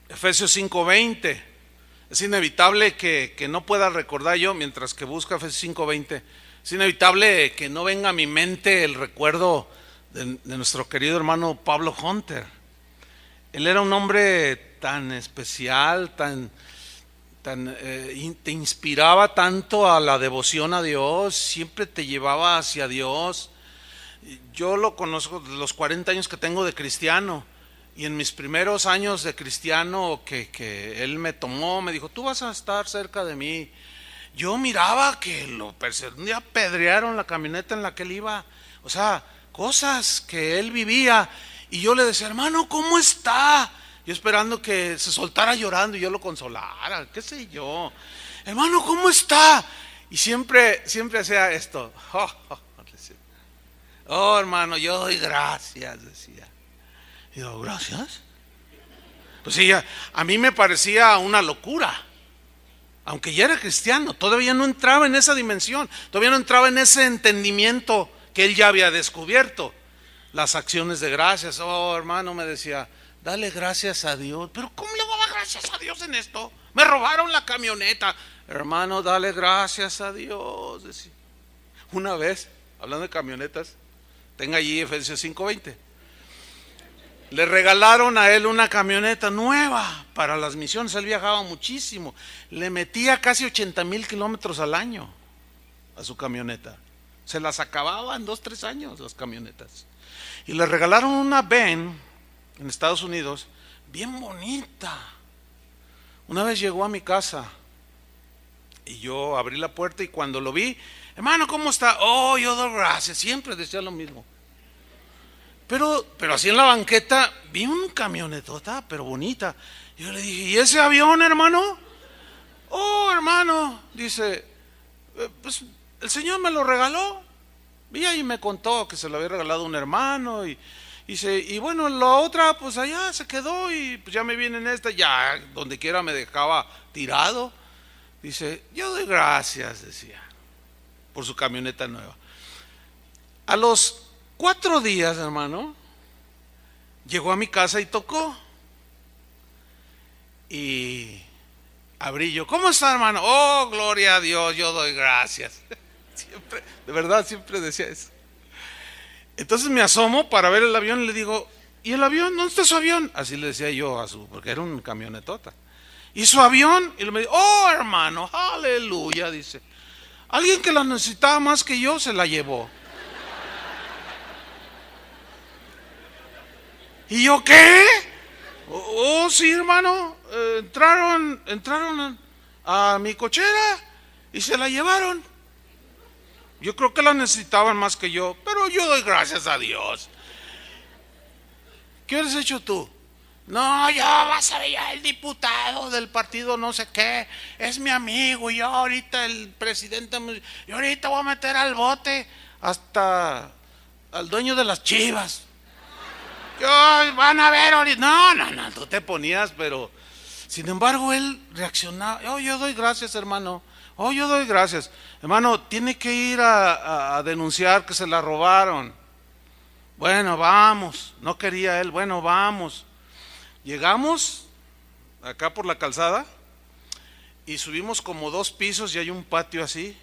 A: Efesios 5:20. Es inevitable que no pueda recordar yo, mientras que busco Efesios 5:20, es inevitable que no venga a mi mente el recuerdo de nuestro querido hermano Pablo Hunter. Él era un hombre tan especial, te inspiraba tanto a la devoción a Dios, siempre te llevaba hacia Dios. Yo lo conozco de los 40 años que tengo de cristiano. Y en mis primeros años de cristiano que él me tomó, me dijo, tú vas a estar cerca de mí. Yo miraba que un día apedrearon la camioneta en la que él iba. O sea, cosas que él vivía. Y yo le decía, hermano, ¿cómo está? Yo esperando que se soltara llorando y yo lo consolara, qué sé yo. Hermano, ¿cómo está? Y siempre hacía esto. Oh, hermano, yo doy gracias, decía. Y digo, ¿gracias? Pues sí, a mí me parecía una locura. Aunque ya era cristiano, todavía no entraba en esa dimensión, todavía no entraba en ese entendimiento que él ya había descubierto. Las acciones de gracias. Oh, hermano, me decía, dale gracias a Dios. Pero ¿cómo le voy a dar gracias a Dios en esto? Me robaron la camioneta. Hermano, dale gracias a Dios, decía. Una vez, hablando de camionetas, tenga allí Efesios 5:20. Le regalaron a él una camioneta nueva para las misiones. Él viajaba muchísimo. Le metía casi 80,000 kilómetros al año a su camioneta. Se las acababa en 2-3 años las camionetas. Y le regalaron una van en Estados Unidos, bien bonita. Una vez llegó a mi casa y yo abrí la puerta y cuando lo vi, hermano, ¿cómo está? Oh, yo doy gracias. Siempre decía lo mismo. Pero así en la banqueta vi un camionetota, pero bonita. Yo le dije, ¿y ese avión, hermano? Oh, hermano, dice, pues el Señor me lo regaló. Y ahí me contó que se lo había regalado un hermano. Y dice, y bueno, la otra, pues allá se quedó y pues ya me viene en esta, ya donde quiera me dejaba tirado. Dice, yo doy gracias, decía, por su camioneta nueva. A los 4 días, hermano, llegó a mi casa y tocó. Y abrí yo, ¿cómo está, hermano? Oh, gloria a Dios, yo doy gracias. Siempre, de verdad, siempre decía eso. Entonces me asomo para ver el avión y le digo, ¿y el avión? ¿Dónde está su avión? Así le decía yo porque era un camionetota. ¿Y su avión? Y él me dijo, oh, hermano, aleluya, dice. Alguien que la necesitaba más que yo se la llevó. ¿Y yo qué? Oh, sí, hermano, entraron a mi cochera y se la llevaron. Yo creo que la necesitaban más que yo, pero yo doy gracias a Dios. ¿Qué has hecho tú? No, ya vas a ver, ya el diputado del partido no sé qué, es mi amigo y yo ahorita el presidente, yo ahorita voy a meter al bote hasta al dueño de las Chivas. Van a ver ahorita. No, tú te ponías, pero sin embargo él reaccionaba. Oh, yo doy gracias, hermano. Oh, yo doy gracias. Hermano, tiene que ir a denunciar que se la robaron. Bueno, vamos. No quería él. Bueno, vamos. Llegamos acá por la calzada y subimos como 2 pisos y hay un patio así.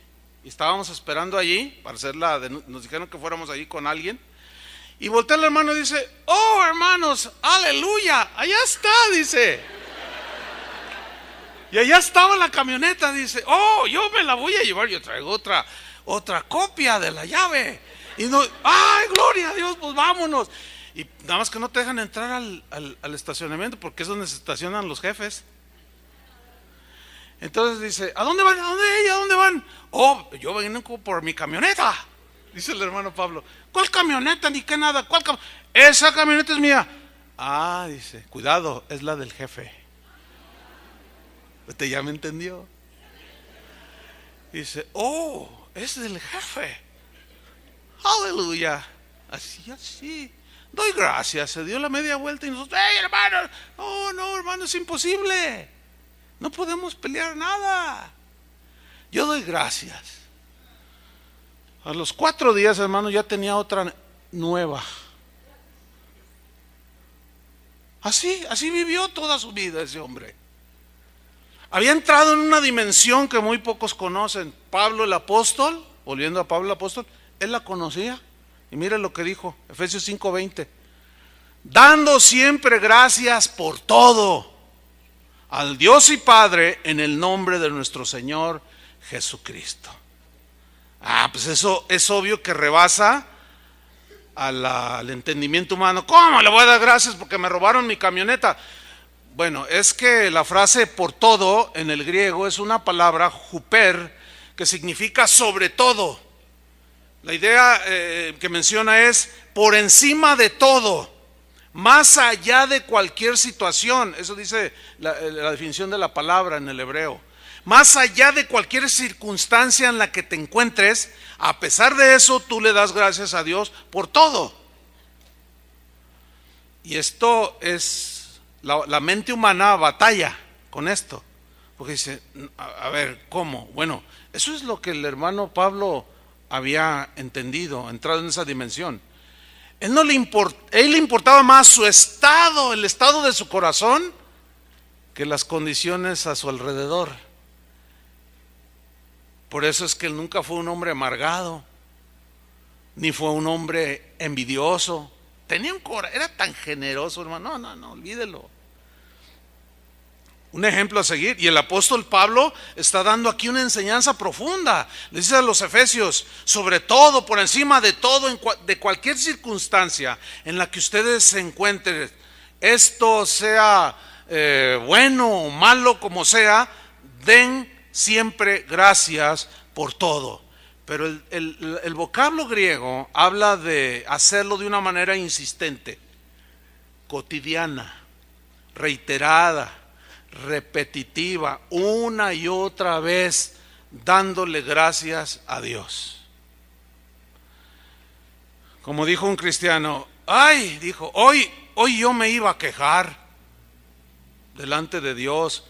A: Y estábamos esperando allí para hacer nos dijeron que fuéramos allí con alguien. Y voltea el hermano y dice, oh, hermanos, aleluya, allá está, dice. Y allá estaba la camioneta, dice, oh, yo me la voy a llevar, yo traigo otra copia de la llave. Y no, ay, gloria a Dios, pues vámonos. Y nada más que no te dejan entrar al estacionamiento, porque es donde se estacionan los jefes. Entonces dice, ¿a dónde van? ¿A dónde van? Oh, yo vengo por mi camioneta, dice el hermano Pablo. ¿Cuál camioneta? Ni qué nada. Esa camioneta es mía. Ah, dice, cuidado, es la del jefe. Usted ya me entendió. Dice, oh, es del jefe. Aleluya. Así. Doy gracias. Se dio la media vuelta y nosotros, ¡hey, hermano! Oh, no, hermano, es imposible. No podemos pelear nada. Yo doy gracias. A los 4 días, hermano, ya tenía otra nueva. Así vivió toda su vida ese hombre. Había entrado en una dimensión que muy pocos conocen. Pablo el apóstol, volviendo a Pablo el apóstol, él la conocía. Y mire lo que dijo, Efesios 5:20. Dando siempre gracias por todo al Dios y Padre en el nombre de nuestro Señor Jesucristo. Pues eso es obvio que rebasa al entendimiento humano. ¿Cómo le voy a dar gracias porque me robaron mi camioneta? Bueno, es que la frase por todo en el griego es una palabra huper que significa sobre todo. La idea que menciona es por encima de todo, más allá de cualquier situación. Eso dice la definición de la palabra en el hebreo. Más allá de cualquier circunstancia en la que te encuentres, a pesar de eso tú le das gracias a Dios por todo. Y esto es... La mente humana batalla con esto, porque dice, a ver, ¿cómo? Bueno, eso es lo que el hermano Pablo había entendido, entrado en esa dimensión. Él le importaba más su estado, el estado de su corazón, que las condiciones a su alrededor. Por eso es que él nunca fue un hombre amargado, ni fue un hombre envidioso. Tenía un corazón, era tan generoso, hermano. No, olvídelo. Un ejemplo a seguir. Y el apóstol Pablo está dando aquí una enseñanza profunda. Le dice a los efesios, sobre todo, por encima de todo, de cualquier circunstancia en la que ustedes se encuentren, esto sea bueno o malo como sea, den siempre gracias por todo. Pero el vocablo griego habla de hacerlo de una manera insistente, cotidiana, reiterada, repetitiva, una y otra vez, dándole gracias a Dios. Como dijo un cristiano, dijo, hoy yo me iba a quejar delante de Dios,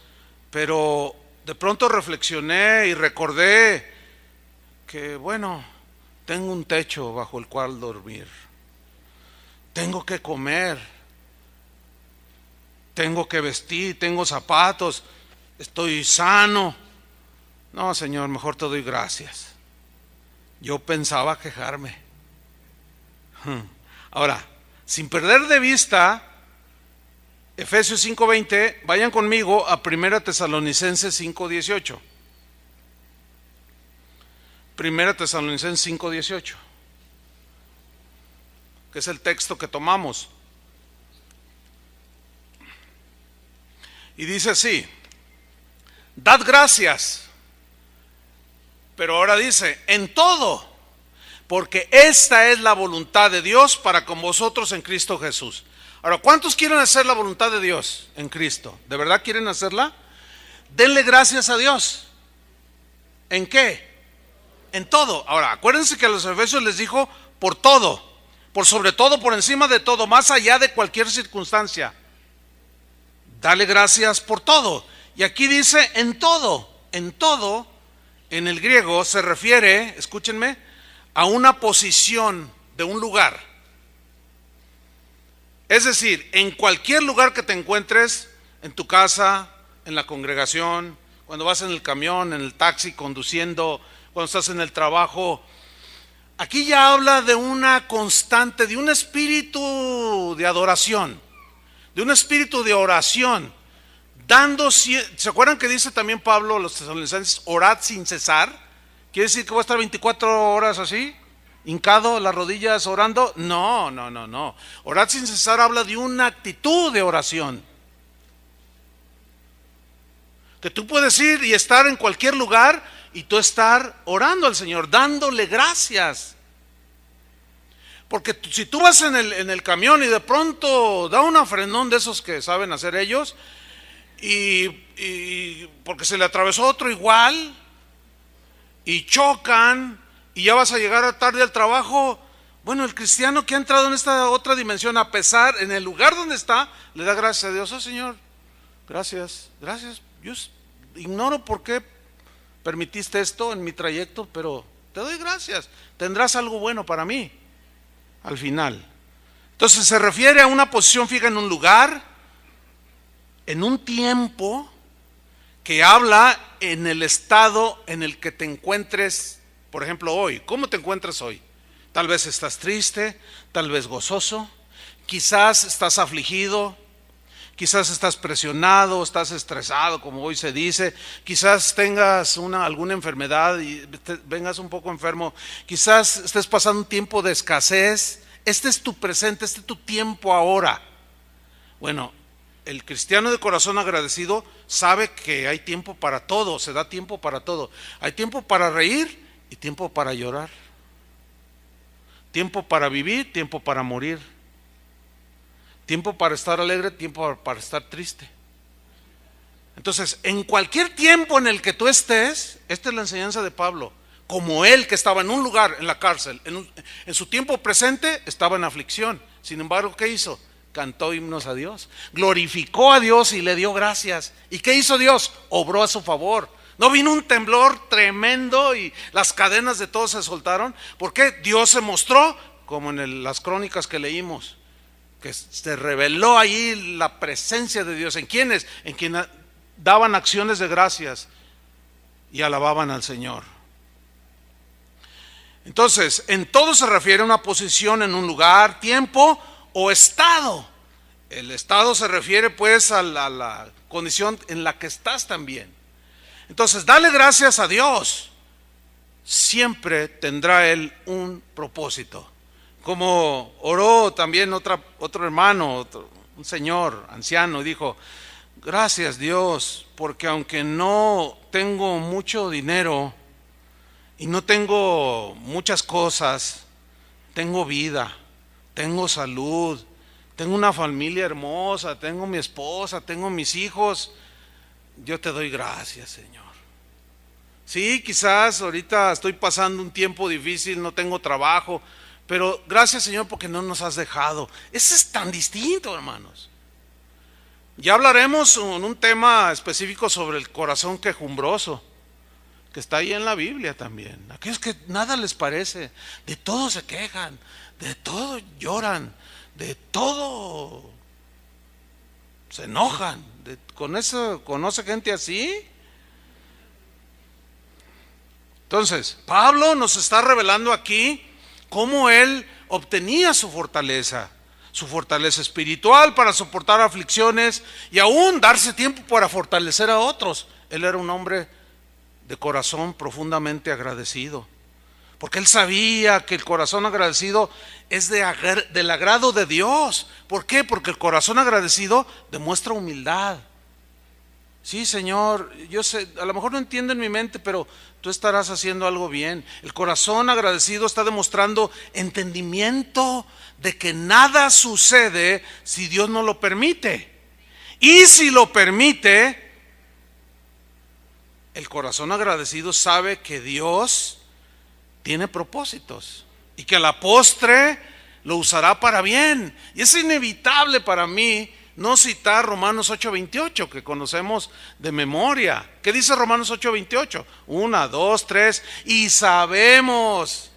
A: pero de pronto reflexioné y recordé que bueno, tengo un techo bajo el cual dormir, tengo que comer, tengo que vestir, tengo zapatos, estoy sano. No, Señor, mejor te doy gracias. Yo pensaba quejarme. Ahora, sin perder de vista Efesios 5:20, vayan conmigo a 1 Tesalonicenses 5:18. 1 Tesalonicenses 5:18, que es el texto que tomamos. Y dice así, dad gracias, pero ahora dice, en todo, porque esta es la voluntad de Dios para con vosotros en Cristo Jesús. Ahora, ¿cuántos quieren hacer la voluntad de Dios en Cristo? ¿De verdad quieren hacerla? Denle gracias a Dios. ¿En qué? En todo. Ahora, acuérdense que a los efesios les dijo por todo, por sobre todo, por encima de todo, más allá de cualquier circunstancia. Dale gracias por todo. Y aquí dice en todo. En todo, en el griego se refiere, escúchenme, a una posición de un lugar. Es decir, en cualquier lugar que te encuentres, en tu casa, en la congregación, cuando vas en el camión, en el taxi, conduciendo, cuando estás en el trabajo. Aquí ya habla de una constante, de un espíritu de adoración, de un espíritu de oración, ¿Se acuerdan que dice también Pablo a los tesalonicenses, orad sin cesar? ¿Quiere decir que voy a estar 24 horas así, hincado, las rodillas orando? No. Orad sin cesar habla de una actitud de oración. Que tú puedes ir y estar en cualquier lugar y tú estar orando al Señor, dándole gracias. Porque si tú vas en el camión y de pronto da un frenón de esos que saben hacer ellos, y porque se le atravesó otro igual, y chocan, y ya vas a llegar tarde al trabajo. Bueno, el cristiano que ha entrado en esta otra dimensión, a pesar, en el lugar donde está, le da gracias a Dios. Oh Señor, gracias. Yo ignoro por qué permitiste esto en mi trayecto, pero te doy gracias. Tendrás algo bueno para mí al final. Entonces se refiere a una posición fija en un lugar, en un tiempo, que habla en el estado en el que te encuentres. Por ejemplo, hoy, ¿cómo te encuentras hoy? Tal vez estás triste, tal vez gozoso, quizás estás afligido, quizás estás presionado, estás estresado, como hoy se dice, quizás tengas alguna enfermedad y vengas un poco enfermo, quizás estés pasando un tiempo de escasez. Este es tu presente, este es tu tiempo ahora. Bueno, el cristiano de corazón agradecido sabe que hay tiempo para todo, se da tiempo para todo. Hay tiempo para reír y tiempo para llorar. Tiempo para vivir, tiempo para morir. Tiempo para estar alegre, tiempo para estar triste. Entonces, en cualquier tiempo en el que tú estés, esta es la enseñanza de Pablo. Como él, que estaba en un lugar, en la cárcel, en su tiempo presente estaba en aflicción. Sin embargo, ¿qué hizo? Cantó himnos a Dios, glorificó a Dios y le dio gracias. ¿Y qué hizo Dios? Obró a su favor. No vino un temblor tremendo y las cadenas de todos se soltaron. ¿Por qué? Dios se mostró, como en las crónicas que leímos, que se reveló ahí la presencia de Dios. ¿En quiénes? En quienes daban acciones de gracias y alababan al Señor. Entonces, en todo se refiere a una posición en un lugar, tiempo o estado. El estado se refiere pues a la condición en la que estás también. Entonces, dale gracias a Dios. Siempre tendrá Él un propósito. Como oró también otro hermano, un señor anciano, dijo: gracias Dios, porque aunque no tengo mucho dinero y no tengo muchas cosas, tengo vida, tengo salud, tengo una familia hermosa, tengo mi esposa, tengo mis hijos. Yo te doy gracias, Señor. Sí, quizás ahorita estoy pasando un tiempo difícil, no tengo trabajo, pero gracias, Señor, porque no nos has dejado. Eso es tan distinto, hermanos. Ya hablaremos en un tema específico sobre el corazón quejumbroso, que está ahí en la Biblia también. Aquellos que nada les parece, de todo se quejan, de todo lloran, de todo se enojan. ¿Conoce gente así? Entonces, Pablo nos está revelando aquí cómo él obtenía su fortaleza espiritual para soportar aflicciones y aún darse tiempo para fortalecer a otros. Él era un hombre de corazón profundamente agradecido, porque él sabía que el corazón agradecido es del agrado de Dios. ¿Por qué? Porque el corazón agradecido demuestra humildad. Sí, Señor, yo sé, a lo mejor no entiendo en mi mente, pero tú estarás haciendo algo bien. El corazón agradecido está demostrando entendimiento de que nada sucede si Dios no lo permite. Y si lo permite, el corazón agradecido sabe que Dios tiene propósitos y que a la postre lo usará para bien. Y es inevitable para mí no citar Romanos 8:28, que conocemos de memoria. ¿Qué dice Romanos 8:28? 1, 2, 3. Y sabemos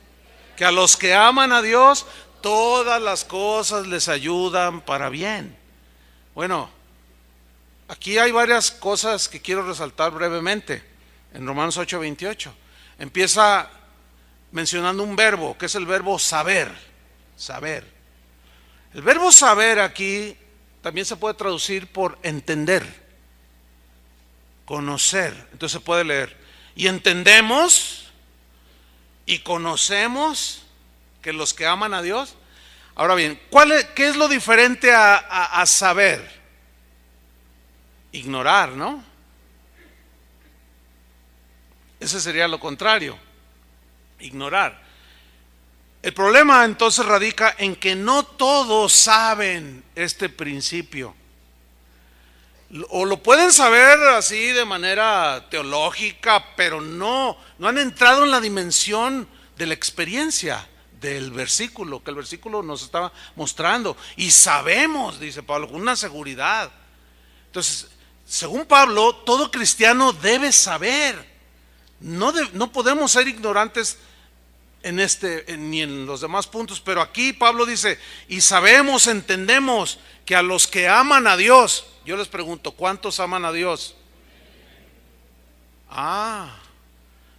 A: que a los que aman a Dios, todas las cosas les ayudan para bien. Bueno, aquí hay varias cosas que quiero resaltar brevemente. En Romanos 8:28 empieza mencionando un verbo, que es el verbo saber. Saber. El verbo saber aquí también se puede traducir por entender. Conocer. Entonces se puede leer. Y entendemos y conocemos que los que aman a Dios. Ahora bien, ¿qué es lo diferente a saber? Ignorar, ¿no? Ese sería lo contrario, ignorar. El problema entonces radica en que no todos saben este principio. O lo pueden saber así de manera teológica, pero no han entrado en la dimensión de la experiencia del versículo, que el versículo nos está mostrando. Y sabemos, dice Pablo, con una seguridad. Entonces, según Pablo, todo cristiano debe saber. No podemos ser ignorantes ni en los demás puntos, pero aquí Pablo dice, y sabemos, entendemos que a los que aman a Dios, yo les pregunto, ¿cuántos aman a Dios?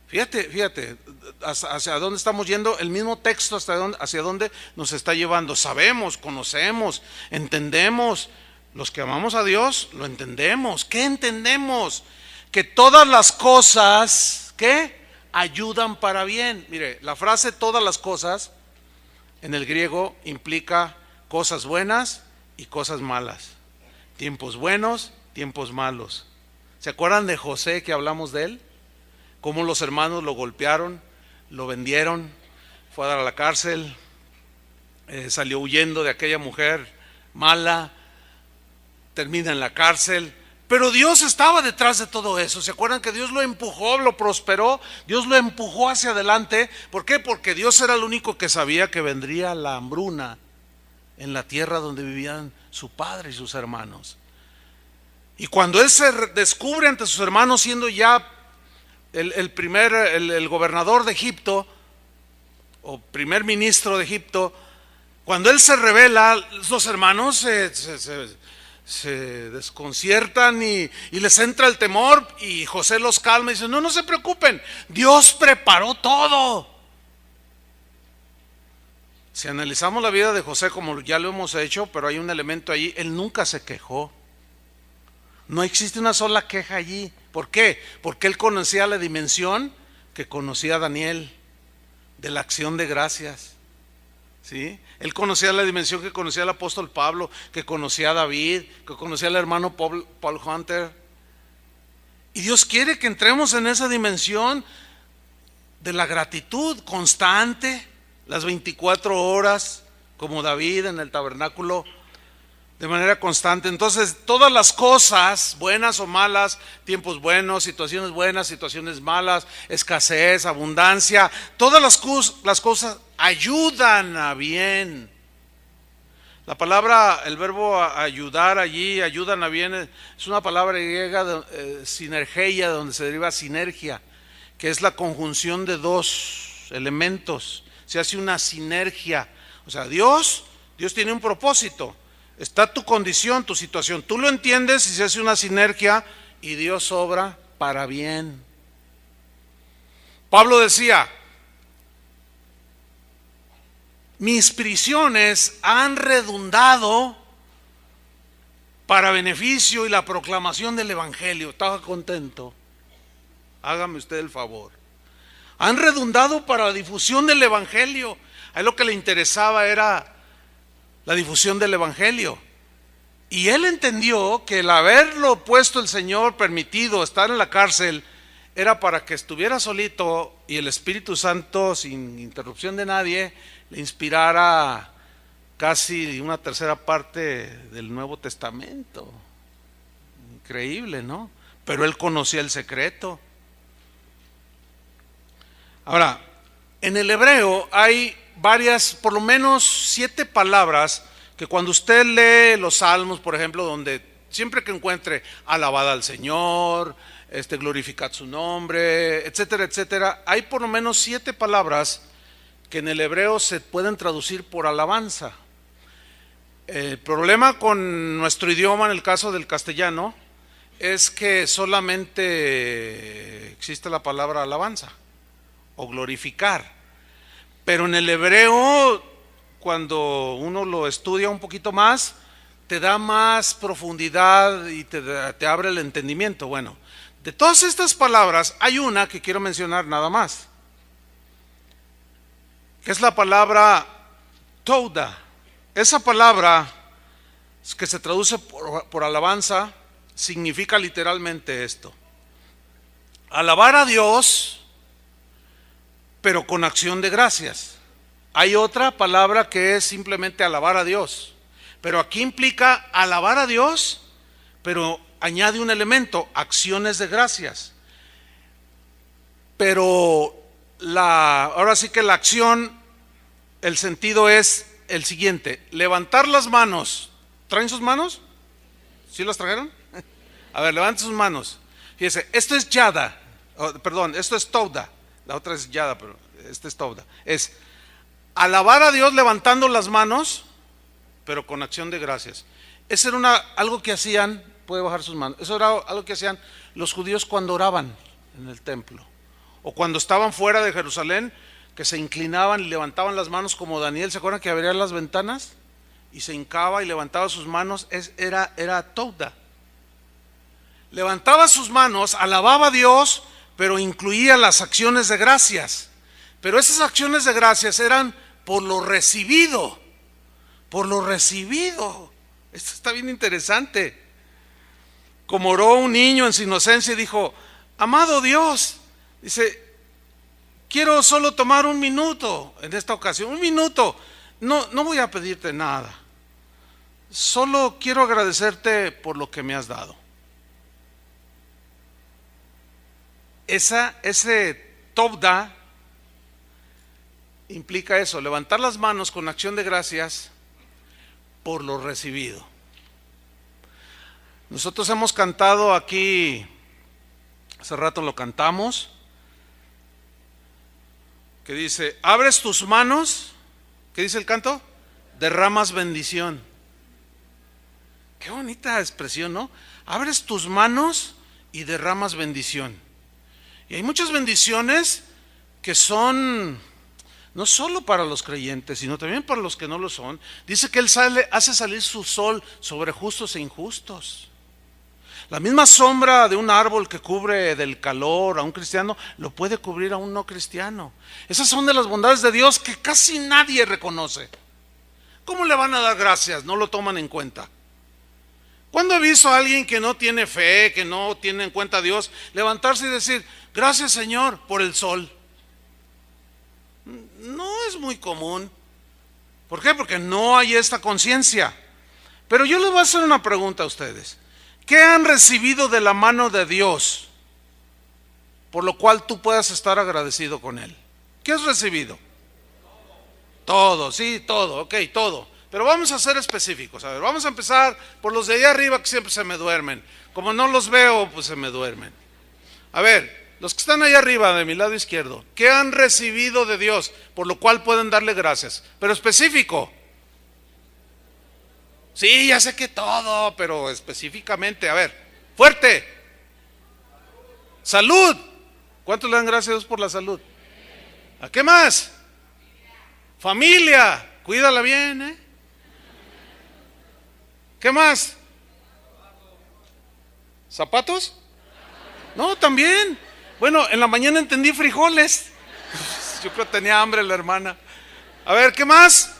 A: Fíjate, hacia dónde estamos yendo, el mismo texto hacia dónde nos está llevando. Sabemos, conocemos, entendemos. Los que amamos a Dios, lo entendemos. ¿Qué entendemos? Que todas las cosas, ¿qué? Ayudan para bien. Mire, la frase todas las cosas en el griego implica cosas buenas y cosas malas. Tiempos buenos, tiempos malos. ¿Se acuerdan de José que hablamos de él? Cómo los hermanos lo golpearon, lo vendieron, fue a dar a la cárcel, salió huyendo de aquella mujer mala, termina en la cárcel. Pero Dios estaba detrás de todo eso. ¿Se acuerdan que Dios lo empujó, lo prosperó? Dios lo empujó hacia adelante. ¿Por qué? Porque Dios era el único que sabía que vendría la hambruna en la tierra donde vivían su padre y sus hermanos. Y cuando él se descubre ante sus hermanos siendo ya el gobernador de Egipto, o primer ministro de Egipto, cuando él se revela, los hermanos se desconciertan y les entra el temor, y José los calma y dice, no se preocupen, Dios preparó todo. Si analizamos la vida de José, como ya lo hemos hecho, pero hay un elemento allí, él nunca se quejó. No existe una sola queja allí. ¿Por qué? Porque él conocía la dimensión que conocía Daniel, de la acción de gracias. ¿Sí? Él conocía la dimensión que conocía el apóstol Pablo, que conocía a David, que conocía al hermano Paul Hunter. Y Dios quiere que entremos en esa dimensión de la gratitud constante, las 24 horas, como David en el tabernáculo, de manera constante. Entonces, todas las cosas, buenas o malas, tiempos buenos, situaciones malas, escasez, abundancia, todas las cosas ayudan a bien. La palabra, el verbo ayudar allí, ayudan a bien, es una palabra griega, sinergeia, donde se deriva sinergia, que es la conjunción de dos elementos. Se hace una sinergia. O sea, Dios tiene un propósito. Está tu condición, tu situación, tú lo entiendes y se hace una sinergia y Dios obra para bien. Pablo decía, mis prisiones han redundado para beneficio y la proclamación del evangelio. Estaba contento. Hágame usted el favor. Han redundado para la difusión del evangelio. A él lo que le interesaba era la difusión del evangelio. Y él entendió que el haberlo puesto el Señor, permitido estar en la cárcel, era para que estuviera solito y el Espíritu Santo, sin interrupción de nadie, le inspirara casi una tercera parte del Nuevo Testamento. Increíble, ¿no? Pero él conocía el secreto. Ahora, en el hebreo hay varias, por lo menos 7 palabras que cuando usted lee los salmos, por ejemplo, donde siempre que encuentre alabada al Señor, glorificad su nombre, etcétera, etcétera, hay por lo menos 7 palabras que en el hebreo se pueden traducir por alabanza. El problema con nuestro idioma, en el caso del castellano, es que solamente existe la palabra alabanza o glorificar. Pero en el hebreo, cuando uno lo estudia un poquito más, te da más profundidad y te abre el entendimiento. Bueno, De todas estas palabras, hay una que quiero mencionar nada más, que es la palabra toda. Esa palabra, que se traduce por alabanza, significa literalmente esto: alabar a Dios, pero con acción de gracias. Hay otra palabra que es simplemente alabar a Dios, pero aquí implica alabar a Dios, pero añade un elemento: acciones de gracias. Pero ahora sí que la acción, el sentido es el siguiente: levantar las manos. ¿Traen sus manos? ¿Sí las trajeron? A ver, levanten sus manos. Fíjese, esto es yada, perdón, esto es toda. La otra es yada, pero este es toda. Es alabar a Dios levantando las manos, pero con acción de gracias. Eso era algo que hacían, puede bajar sus manos, eso era algo que hacían los judíos cuando oraban en el templo, o cuando estaban fuera de Jerusalén, que se inclinaban y levantaban las manos como Daniel. ¿Se acuerdan que abría las ventanas y se hincaba y levantaba sus manos? Era toda. Levantaba sus manos, alababa a Dios, pero incluía las acciones de gracias. Pero esas acciones de gracias eran por lo recibido. Por lo recibido. Esto está bien interesante. Como oró un niño en su inocencia y dijo: amado Dios, dice, quiero solo tomar un minuto en esta ocasión, un minuto. No voy a pedirte nada. Solo quiero agradecerte por lo que me has dado. Ese tobda implica eso: levantar las manos con acción de gracias por lo recibido. Nosotros hemos cantado aquí, hace rato lo cantamos, que dice: abres tus manos, ¿qué dice el canto? Derramas bendición. Qué bonita expresión, ¿no? Abres tus manos y derramas bendición. Y hay muchas bendiciones que son no solo para los creyentes, sino también para los que no lo son. Dice que Él hace salir su sol sobre justos e injustos. La misma sombra de un árbol que cubre del calor a un cristiano, lo puede cubrir a un no cristiano. Esas son de las bondades de Dios que casi nadie reconoce. ¿Cómo le van a dar gracias? No lo toman en cuenta. ¿Cuándo he visto a alguien que no tiene fe, que no tiene en cuenta a Dios, levantarse y decir: gracias, Señor, por el sol? No es muy común. ¿Por qué? Porque no hay esta conciencia. Pero yo les voy a hacer una pregunta a ustedes. ¿Qué han recibido de la mano de Dios por lo cual tú puedas estar agradecido con Él? ¿Qué has recibido? Todo, sí, todo, ok, todo. Pero vamos a ser específicos. A ver, vamos a empezar por los de allá arriba, que siempre se me duermen. Como no los veo, pues se me duermen. A ver, los que están allá arriba de mi lado izquierdo, ¿qué han recibido de Dios por lo cual pueden darle gracias? Pero específico. Sí, ya sé que todo, pero específicamente, a ver, fuerte. Salud. ¿Cuántos le dan gracias a Dios por la salud? ¿A qué más? Familia. Cuídala bien, ¿eh? ¿Qué más? ¿Zapatos? No, también. Bueno, en la mañana entendí frijoles. Yo creo que tenía hambre la hermana. A ver, ¿qué más?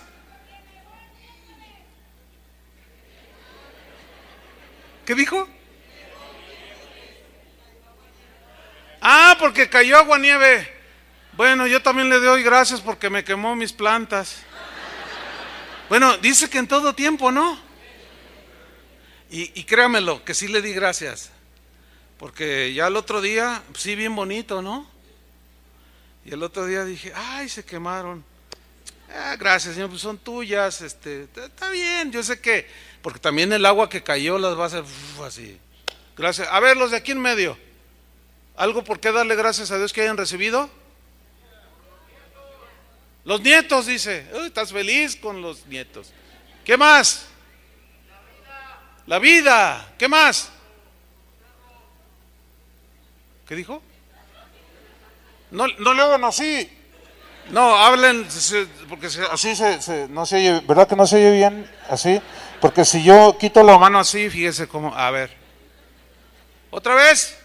A: ¿Qué dijo? Ah, porque cayó aguanieve. Bueno, yo también le doy gracias porque me quemó mis plantas. Bueno, dice que en todo tiempo, ¿no? Y créamelo, que sí le di gracias. Porque ya el otro día, sí, bien bonito, ¿no? Y el otro día dije: ay, se quemaron. Gracias, Señor, pues son tuyas. Está bien, yo sé que, porque también el agua que cayó las va a hacer así. Gracias. A ver, los de aquí en medio, ¿algo por qué darle gracias a Dios que hayan recibido? Los nietos, dice. Uy, estás feliz con los nietos. ¿Qué más? La vida. ¿Qué más? ¿Qué dijo? No le hagan así. No, hablen, porque así no se oye, ¿verdad que no se oye bien así? Porque si yo quito la mano así, fíjese cómo, a ver. ¿Otra vez?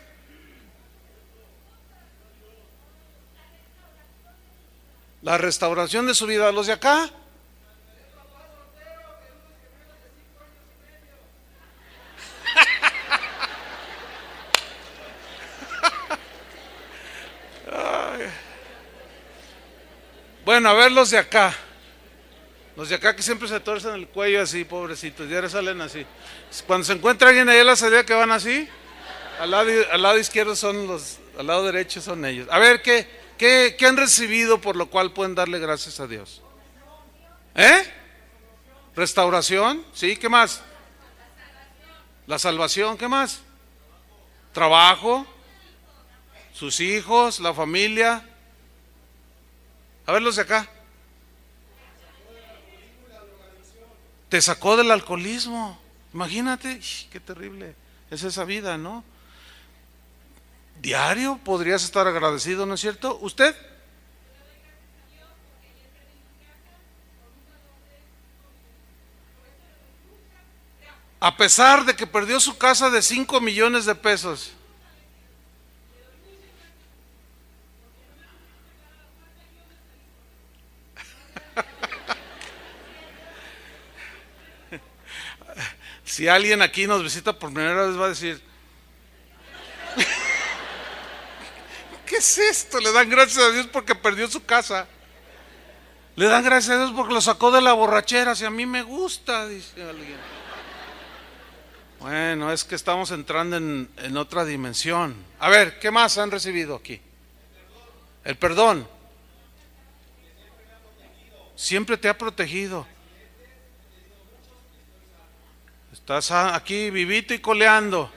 A: La restauración de su vida. Los de acá, bueno, a ver los de acá. Los de acá que siempre se torcen el cuello así, pobrecitos, y ahora salen así. Cuando se encuentra alguien ahí a la salida que van así, al lado izquierdo son los, al lado derecho son ellos. A ver, ¿qué han recibido por lo cual pueden darle gracias a Dios? ¿Eh? Restauración, ¿sí? ¿Qué más? La salvación, ¿qué más? Trabajo, sus hijos, la familia. A ver los de acá. Te sacó del alcoholismo. Imagínate, qué terrible es esa vida, ¿no? Diario podrías estar agradecido, ¿no es cierto? ¿Usted? A pesar de que perdió su casa de 5 millones de pesos. Si alguien aquí nos visita por primera vez va a decir, ¿qué es esto? Le dan gracias a Dios porque perdió su casa. Le dan gracias a Dios porque lo sacó de la borrachera. Si a mí me gusta, dice alguien. Bueno, es que estamos entrando en otra dimensión. A ver, ¿qué más han recibido aquí? El perdón. Siempre te ha protegido. Estás aquí vivito y coleando.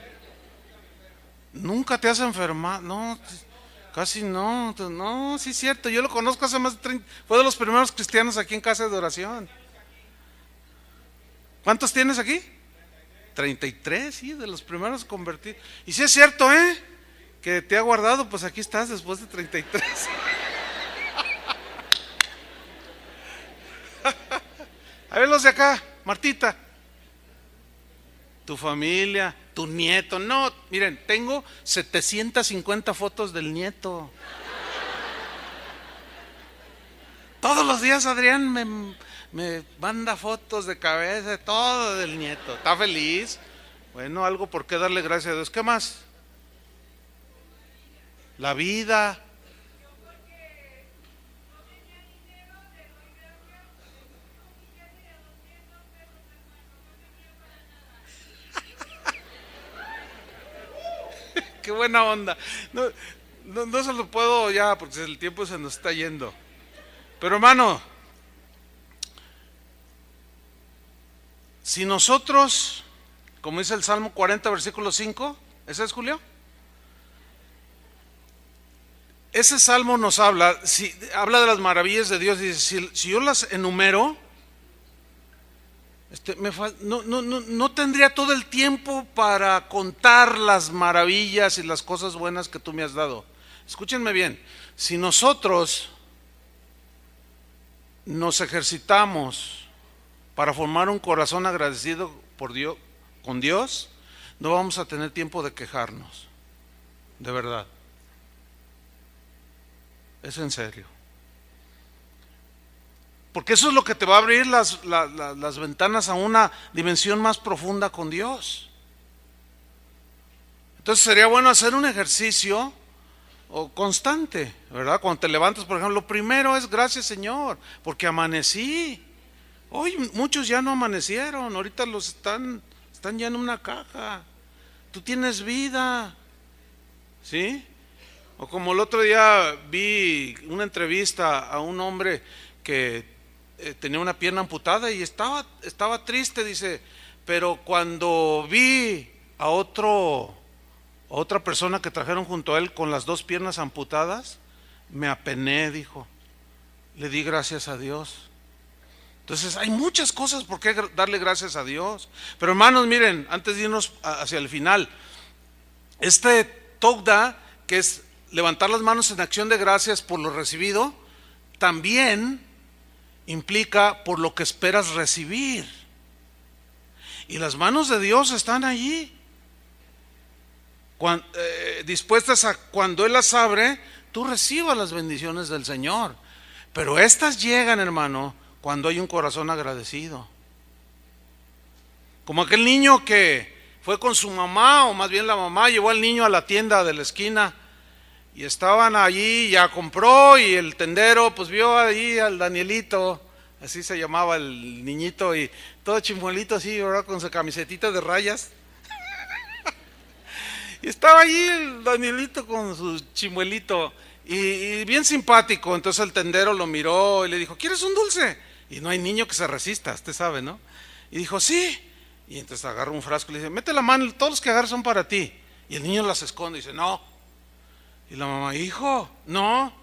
A: Nunca te has enfermado. No, casi no. No, sí es cierto. Yo lo conozco hace más de 30. Fue de los primeros cristianos aquí en casa de oración. ¿Cuántos tienes aquí? 33, sí, de los primeros convertidos. Y sí es cierto, que te ha guardado, pues aquí estás después de 33. A ver los de acá, Martita. Tu familia, tu nieto. No, miren, tengo 750 fotos del nieto. Todos los días Adrián me manda fotos de cabeza, todo del nieto. ¿Está feliz? Bueno, algo por qué darle gracias a Dios. ¿Qué más? La vida. Qué buena onda. No se lo puedo ya porque el tiempo se nos está yendo. Pero hermano, si nosotros, como dice el Salmo 40, versículo 5, ¿ese es Julio? Ese salmo nos habla, habla de las maravillas de Dios. Dice, si yo las enumero, no tendría todo el tiempo para contar las maravillas y las cosas buenas que tú me has dado. Escúchenme bien, si nosotros nos ejercitamos para formar un corazón agradecido por Dios, con Dios, no vamos a tener tiempo de quejarnos, de verdad. Es en serio. Porque eso es lo que te va a abrir las ventanas a una dimensión más profunda con Dios. Entonces sería bueno hacer un ejercicio constante, ¿verdad? Cuando te levantas, por ejemplo, lo primero es gracias Señor, porque amanecí. Hoy muchos ya no amanecieron, ahorita están ya en una caja. Tú tienes vida, ¿sí? O como el otro día vi una entrevista a un hombre que tenía una pierna amputada y estaba triste, dice, pero cuando vi a otra persona que trajeron junto a él con las dos piernas amputadas, me apené, dijo, le di gracias a Dios. Entonces hay muchas cosas por qué darle gracias a Dios. Pero hermanos, miren, antes de irnos hacia el final, este Togda, que es levantar las manos en acción de gracias por lo recibido, también implica por lo que esperas recibir. Y las manos de Dios están allí, dispuestas a cuando Él las abre, tú recibas las bendiciones del Señor. Pero estas llegan, hermano, cuando hay un corazón agradecido. Como aquel niño que fue con su mamá, o más bien la mamá llevó al niño a la tienda de la esquina y estaban allí, ya compró, y el tendero pues vio ahí al Danielito, así se llamaba el niñito, y todo chimuelito así, ¿verdad? Con su camisetita de rayas. Y estaba allí el Danielito con su chimuelito y bien simpático. Entonces el tendero lo miró y le dijo: ¿quieres un dulce? Y no hay niño que se resista, usted sabe, ¿no? Y dijo: sí. Y entonces agarra un frasco y le dice: mete la mano, todos los que agarras son para ti. Y el niño las esconde y dice: no. Y la mamá: hijo, no,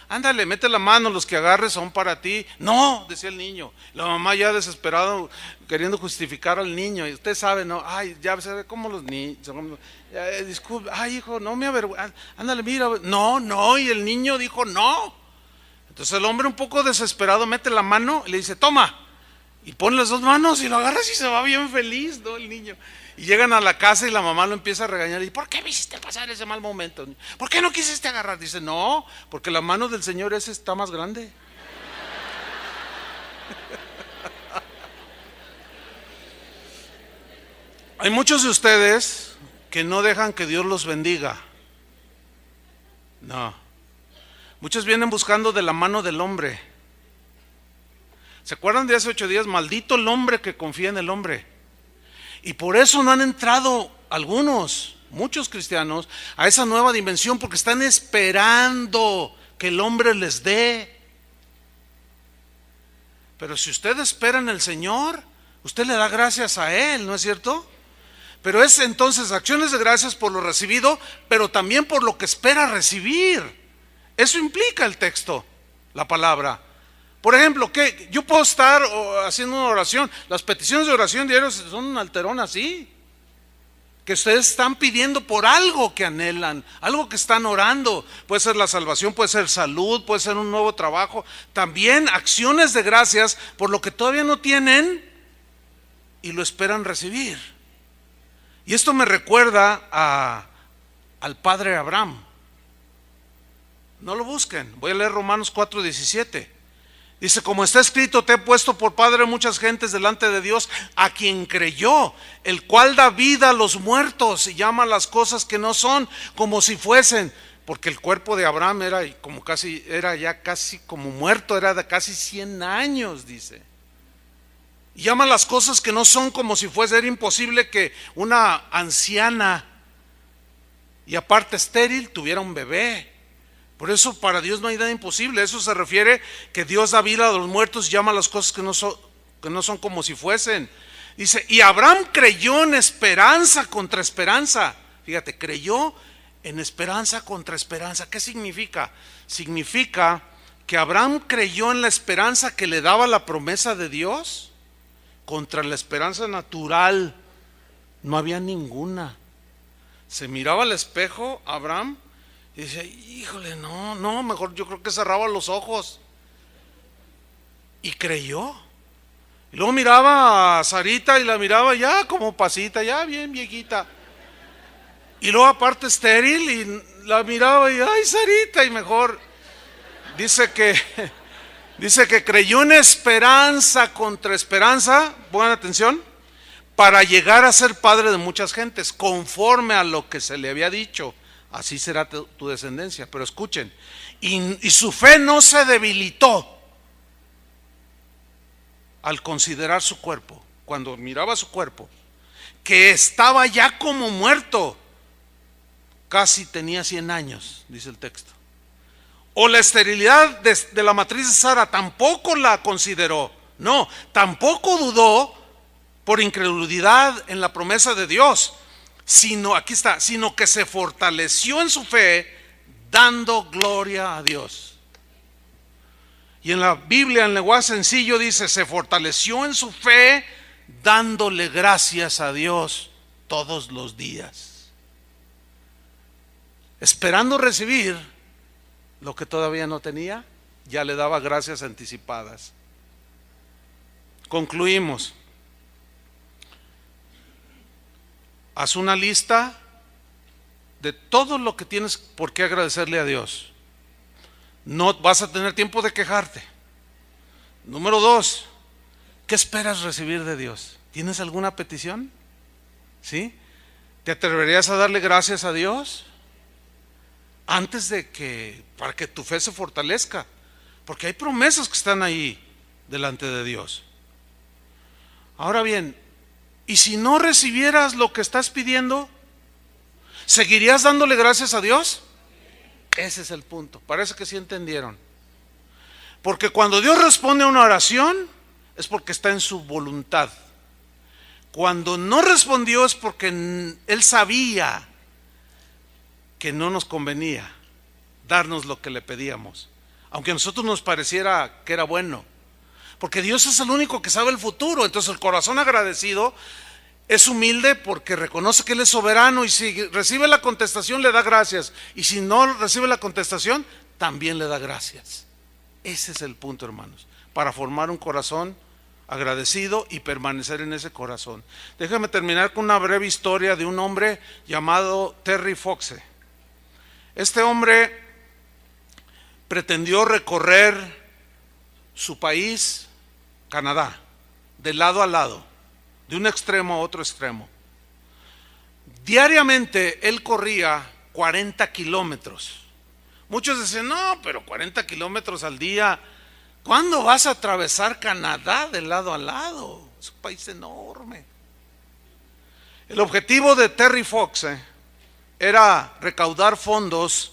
A: ándale, mete la mano, los que agarres son para ti. No, decía el niño. La mamá ya desesperado, queriendo justificar al niño. Y usted sabe, ¿no? Ay, ya sabe cómo los niños. Disculpe, ay, hijo, no me avergüenza. Ándale, mira. No, y el niño dijo: no. Entonces el hombre, un poco desesperado, mete la mano y le dice: toma. Y pone las dos manos y lo agarras y se va bien feliz, ¿no? El niño. Y llegan a la casa y la mamá lo empieza a regañar. ¿Y por qué me hiciste pasar ese mal momento? ¿Por qué no quisiste agarrar? Dice: no, porque la mano del Señor ese está más grande. Hay muchos de ustedes que no dejan que Dios los bendiga. No. Muchos vienen buscando de la mano del hombre. ¿Se acuerdan de hace 8 días? Maldito el hombre que confía en el hombre. Y por eso no han entrado muchos cristianos, a esa nueva dimensión, porque están esperando que el hombre les dé. Pero si usted espera en el Señor, usted le da gracias a Él, ¿no es cierto? Pero es entonces acciones de gracias por lo recibido, pero también por lo que espera recibir. Eso implica el texto, la palabra. Por ejemplo, que yo puedo estar haciendo una oración. Las peticiones de oración diarios son un alterón así, que ustedes están pidiendo por algo que anhelan, algo que están orando. Puede ser la salvación, puede ser salud, puede ser un nuevo trabajo. También acciones de gracias por lo que todavía no tienen y lo esperan recibir. Y esto me recuerda al padre Abraham. No lo busquen, voy a leer Romanos 4:17. Dice: como está escrito, te he puesto por padre de muchas gentes delante de Dios, a quien creyó, el cual da vida a los muertos y llama las cosas que no son como si fuesen. Porque el cuerpo de Abraham era ya casi como muerto, era de casi 100 años, dice. Y llama las cosas que no son como si fuese. Era imposible que una anciana, y aparte estéril, tuviera un bebé. Por eso para Dios no hay nada imposible. Eso se refiere que Dios da vida a los muertos y llama las cosas que no son como si fuesen. Dice: y Abraham creyó en esperanza contra esperanza. Fíjate, creyó en esperanza contra esperanza. ¿Qué significa? Significa que Abraham creyó en la esperanza que le daba la promesa de Dios contra la esperanza natural. No había ninguna. Se miraba al espejo Abraham y dice: híjole, no, mejor yo creo que cerraba los ojos. Y creyó. Y luego miraba a Sarita y la miraba ya como pasita, ya bien viejita. Y luego aparte estéril, y la miraba y: ay, Sarita, y mejor. Dice que creyó en esperanza contra esperanza, pongan atención, para llegar a ser padre de muchas gentes, conforme a lo que se le había dicho. Así será tu descendencia. Pero escuchen, y su fe no se debilitó al considerar su cuerpo. Cuando miraba su cuerpo, que estaba ya como muerto, casi tenía 100 años, dice el texto. O la esterilidad de la matriz de Sara, tampoco la consideró. No, tampoco dudó por incredulidad en la promesa de Dios, sino que se fortaleció en su fe, dando gloria a Dios. Y en la Biblia, en lenguaje sencillo, dice: se fortaleció en su fe, dándole gracias a Dios todos los días, esperando recibir lo que todavía no tenía. Ya le daba gracias anticipadas. Concluimos. Haz una lista de todo lo que tienes por qué agradecerle a Dios. no vas a tener tiempo de quejarte. Número 2, ¿qué esperas recibir de Dios? ¿Tienes alguna petición? ¿Sí? ¿Te atreverías a darle gracias a Dios antes de que, para que tu fe se fortalezca? Porque hay promesas que están ahí delante de Dios. Ahora bien, ¿y si no recibieras lo que estás pidiendo? ¿Seguirías dándole gracias a Dios? Ese es el punto. Parece que sí entendieron. Porque cuando Dios responde a una oración, es porque está en su voluntad. Cuando no respondió es porque Él sabía que no nos convenía darnos lo que le pedíamos, aunque a nosotros nos pareciera que era bueno. Porque Dios es el único que sabe el futuro. Entonces el corazón agradecido es humilde porque reconoce que Él es soberano, y si recibe la contestación le da gracias, y si no recibe la contestación también le da gracias. Ese es el punto, hermanos, para formar un corazón agradecido y permanecer en ese corazón. Déjame terminar con una breve historia de un hombre llamado Terry Foxe. Este hombre pretendió recorrer su país, Canadá, de lado a lado, de un extremo a otro extremo. Diariamente él corría 40 kilómetros. Muchos decían, no, pero 40 kilómetros al día, ¿cuándo vas a atravesar Canadá de lado a lado? Es un país enorme. El objetivo de Terry Foxe era recaudar fondos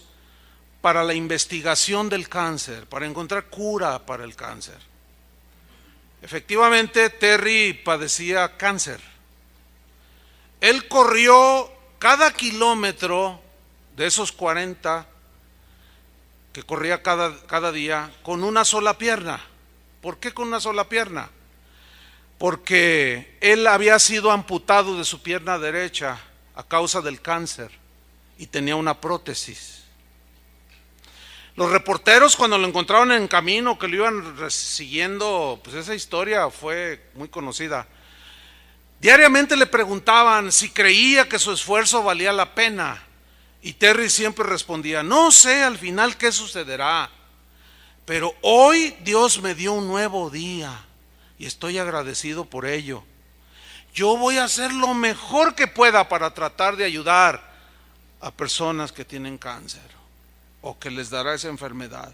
A: para la investigación del cáncer, para encontrar cura para el cáncer. Efectivamente, Terry padecía cáncer. Él corrió cada kilómetro de esos 40 que corría cada día con una sola pierna. ¿Por qué con una sola pierna? Porque él había sido amputado de su pierna derecha a causa del cáncer y tenía una prótesis. Los reporteros, cuando lo encontraron en camino, que lo iban siguiendo, pues esa historia fue muy conocida. Diariamente le preguntaban si creía que su esfuerzo valía la pena, y Terry siempre respondía, no sé al final qué sucederá, pero hoy Dios me dio un nuevo día y estoy agradecido por ello. Yo voy a hacer lo mejor que pueda para tratar de ayudar a personas que tienen cáncer o que les dará esa enfermedad.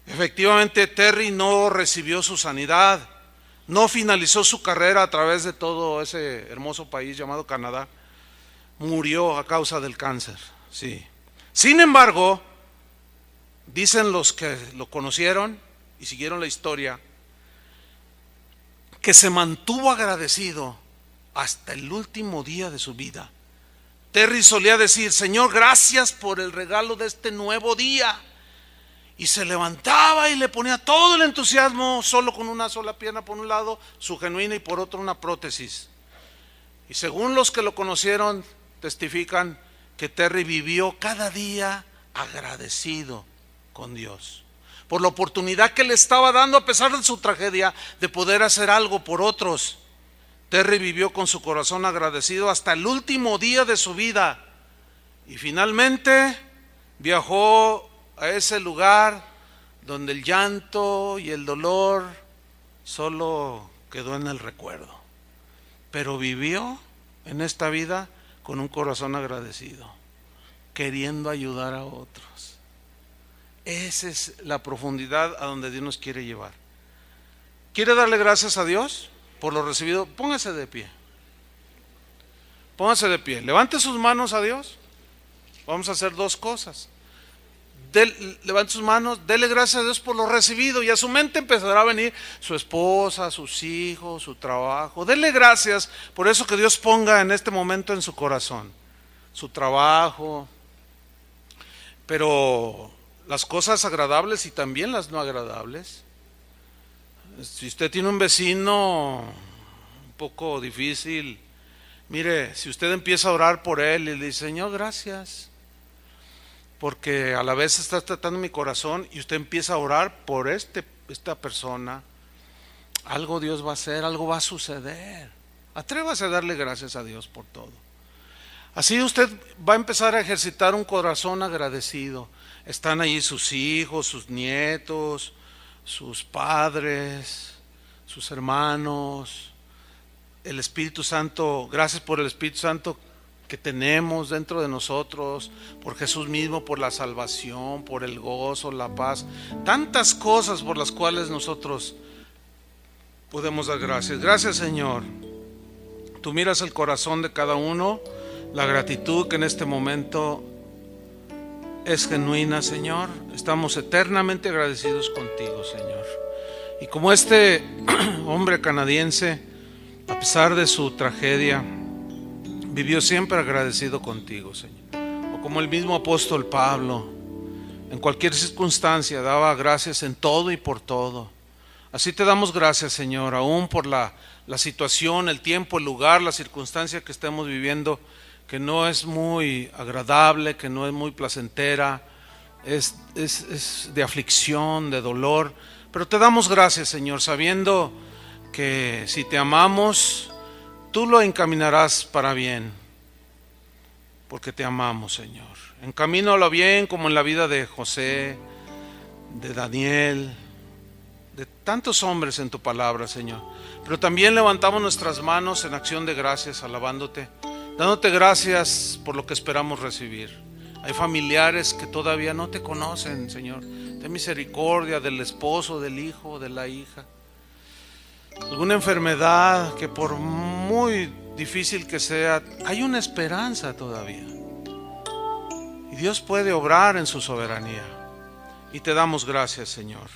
A: Efectivamente, Terry no recibió su sanidad, no finalizó su carrera a través de todo ese hermoso país llamado Canadá. Murió a causa del cáncer, sí. Sin embargo, dicen los que lo conocieron y siguieron la historia, que se mantuvo agradecido hasta el último día de su vida. Terry solía decir, Señor, gracias por el regalo de este nuevo día. Y se levantaba y le ponía todo el entusiasmo, solo con una sola pierna por un lado, su genuina, y por otro una prótesis. Y según los que lo conocieron, testifican que Terry vivió cada día agradecido con Dios por la oportunidad que le estaba dando, a pesar de su tragedia, de poder hacer algo por otros. Terry vivió con su corazón agradecido hasta el último día de su vida, y finalmente viajó a ese lugar donde el llanto y el dolor solo quedó en el recuerdo, pero vivió en esta vida con un corazón agradecido, queriendo ayudar a otros. Esa es la profundidad a donde Dios nos quiere llevar. ¿Quiere darle gracias a Dios por lo recibido? Póngase de pie. Póngase de pie. Levante sus manos a Dios. Vamos a hacer dos cosas. Levante sus manos, dele gracias a Dios por lo recibido, y a su mente empezará a venir su esposa, sus hijos, su trabajo. Dele gracias por eso que Dios ponga en este momento en su corazón, su trabajo, pero las cosas agradables y también las no agradables. Si usted tiene un vecino un poco difícil, mire, si usted empieza a orar por él y le dice, Señor, gracias, porque a la vez está tratando mi corazón, y usted empieza a orar por esta persona, algo Dios va a hacer, algo va a suceder. Atrévase a darle gracias a Dios por todo. Así usted va a empezar a ejercitar un corazón agradecido. Están ahí sus hijos, sus nietos, sus padres, sus hermanos, el Espíritu Santo. Gracias por el Espíritu Santo que tenemos dentro de nosotros, por Jesús mismo, por la salvación, por el gozo, la paz, tantas cosas por las cuales nosotros podemos dar gracias. Gracias, Señor. Tú miras el corazón de cada uno, la gratitud que en este momento es genuina, Señor. Estamos eternamente agradecidos contigo, Señor. Y como este hombre canadiense, a pesar de su tragedia, vivió siempre agradecido contigo, Señor. O como el mismo apóstol Pablo, en cualquier circunstancia daba gracias en todo y por todo. Así te damos gracias, Señor, aún por la situación, el tiempo, el lugar, la circunstancia que estemos viviendo, que no es muy agradable, que no es muy placentera, es de aflicción, de dolor. Pero te damos gracias, Señor, sabiendo que si te amamos, tú lo encaminarás para bien, porque te amamos, Señor. Encamínalo bien, como en la vida de José, de Daniel, de tantos hombres en tu palabra, Señor. Pero también levantamos nuestras manos en acción de gracias, alabándote, dándote gracias por lo que esperamos recibir. Hay familiares que todavía no te conocen, Señor. Ten misericordia del esposo, del hijo, de la hija. Alguna enfermedad que por muy difícil que sea, hay una esperanza todavía. Y Dios puede obrar en su soberanía. Y te damos gracias, Señor.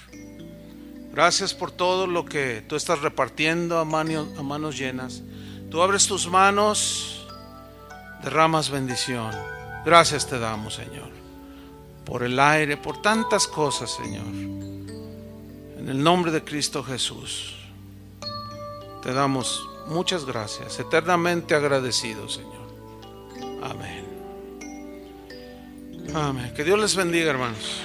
A: Gracias por todo lo que tú estás repartiendo a manos llenas. Tú abres tus manos, derramas bendición. Gracias te damos, Señor, por el aire, por tantas cosas, Señor. En el nombre de Cristo Jesús, te damos muchas gracias, eternamente agradecidos, Señor. Amén. Amén. Que Dios les bendiga, hermanos.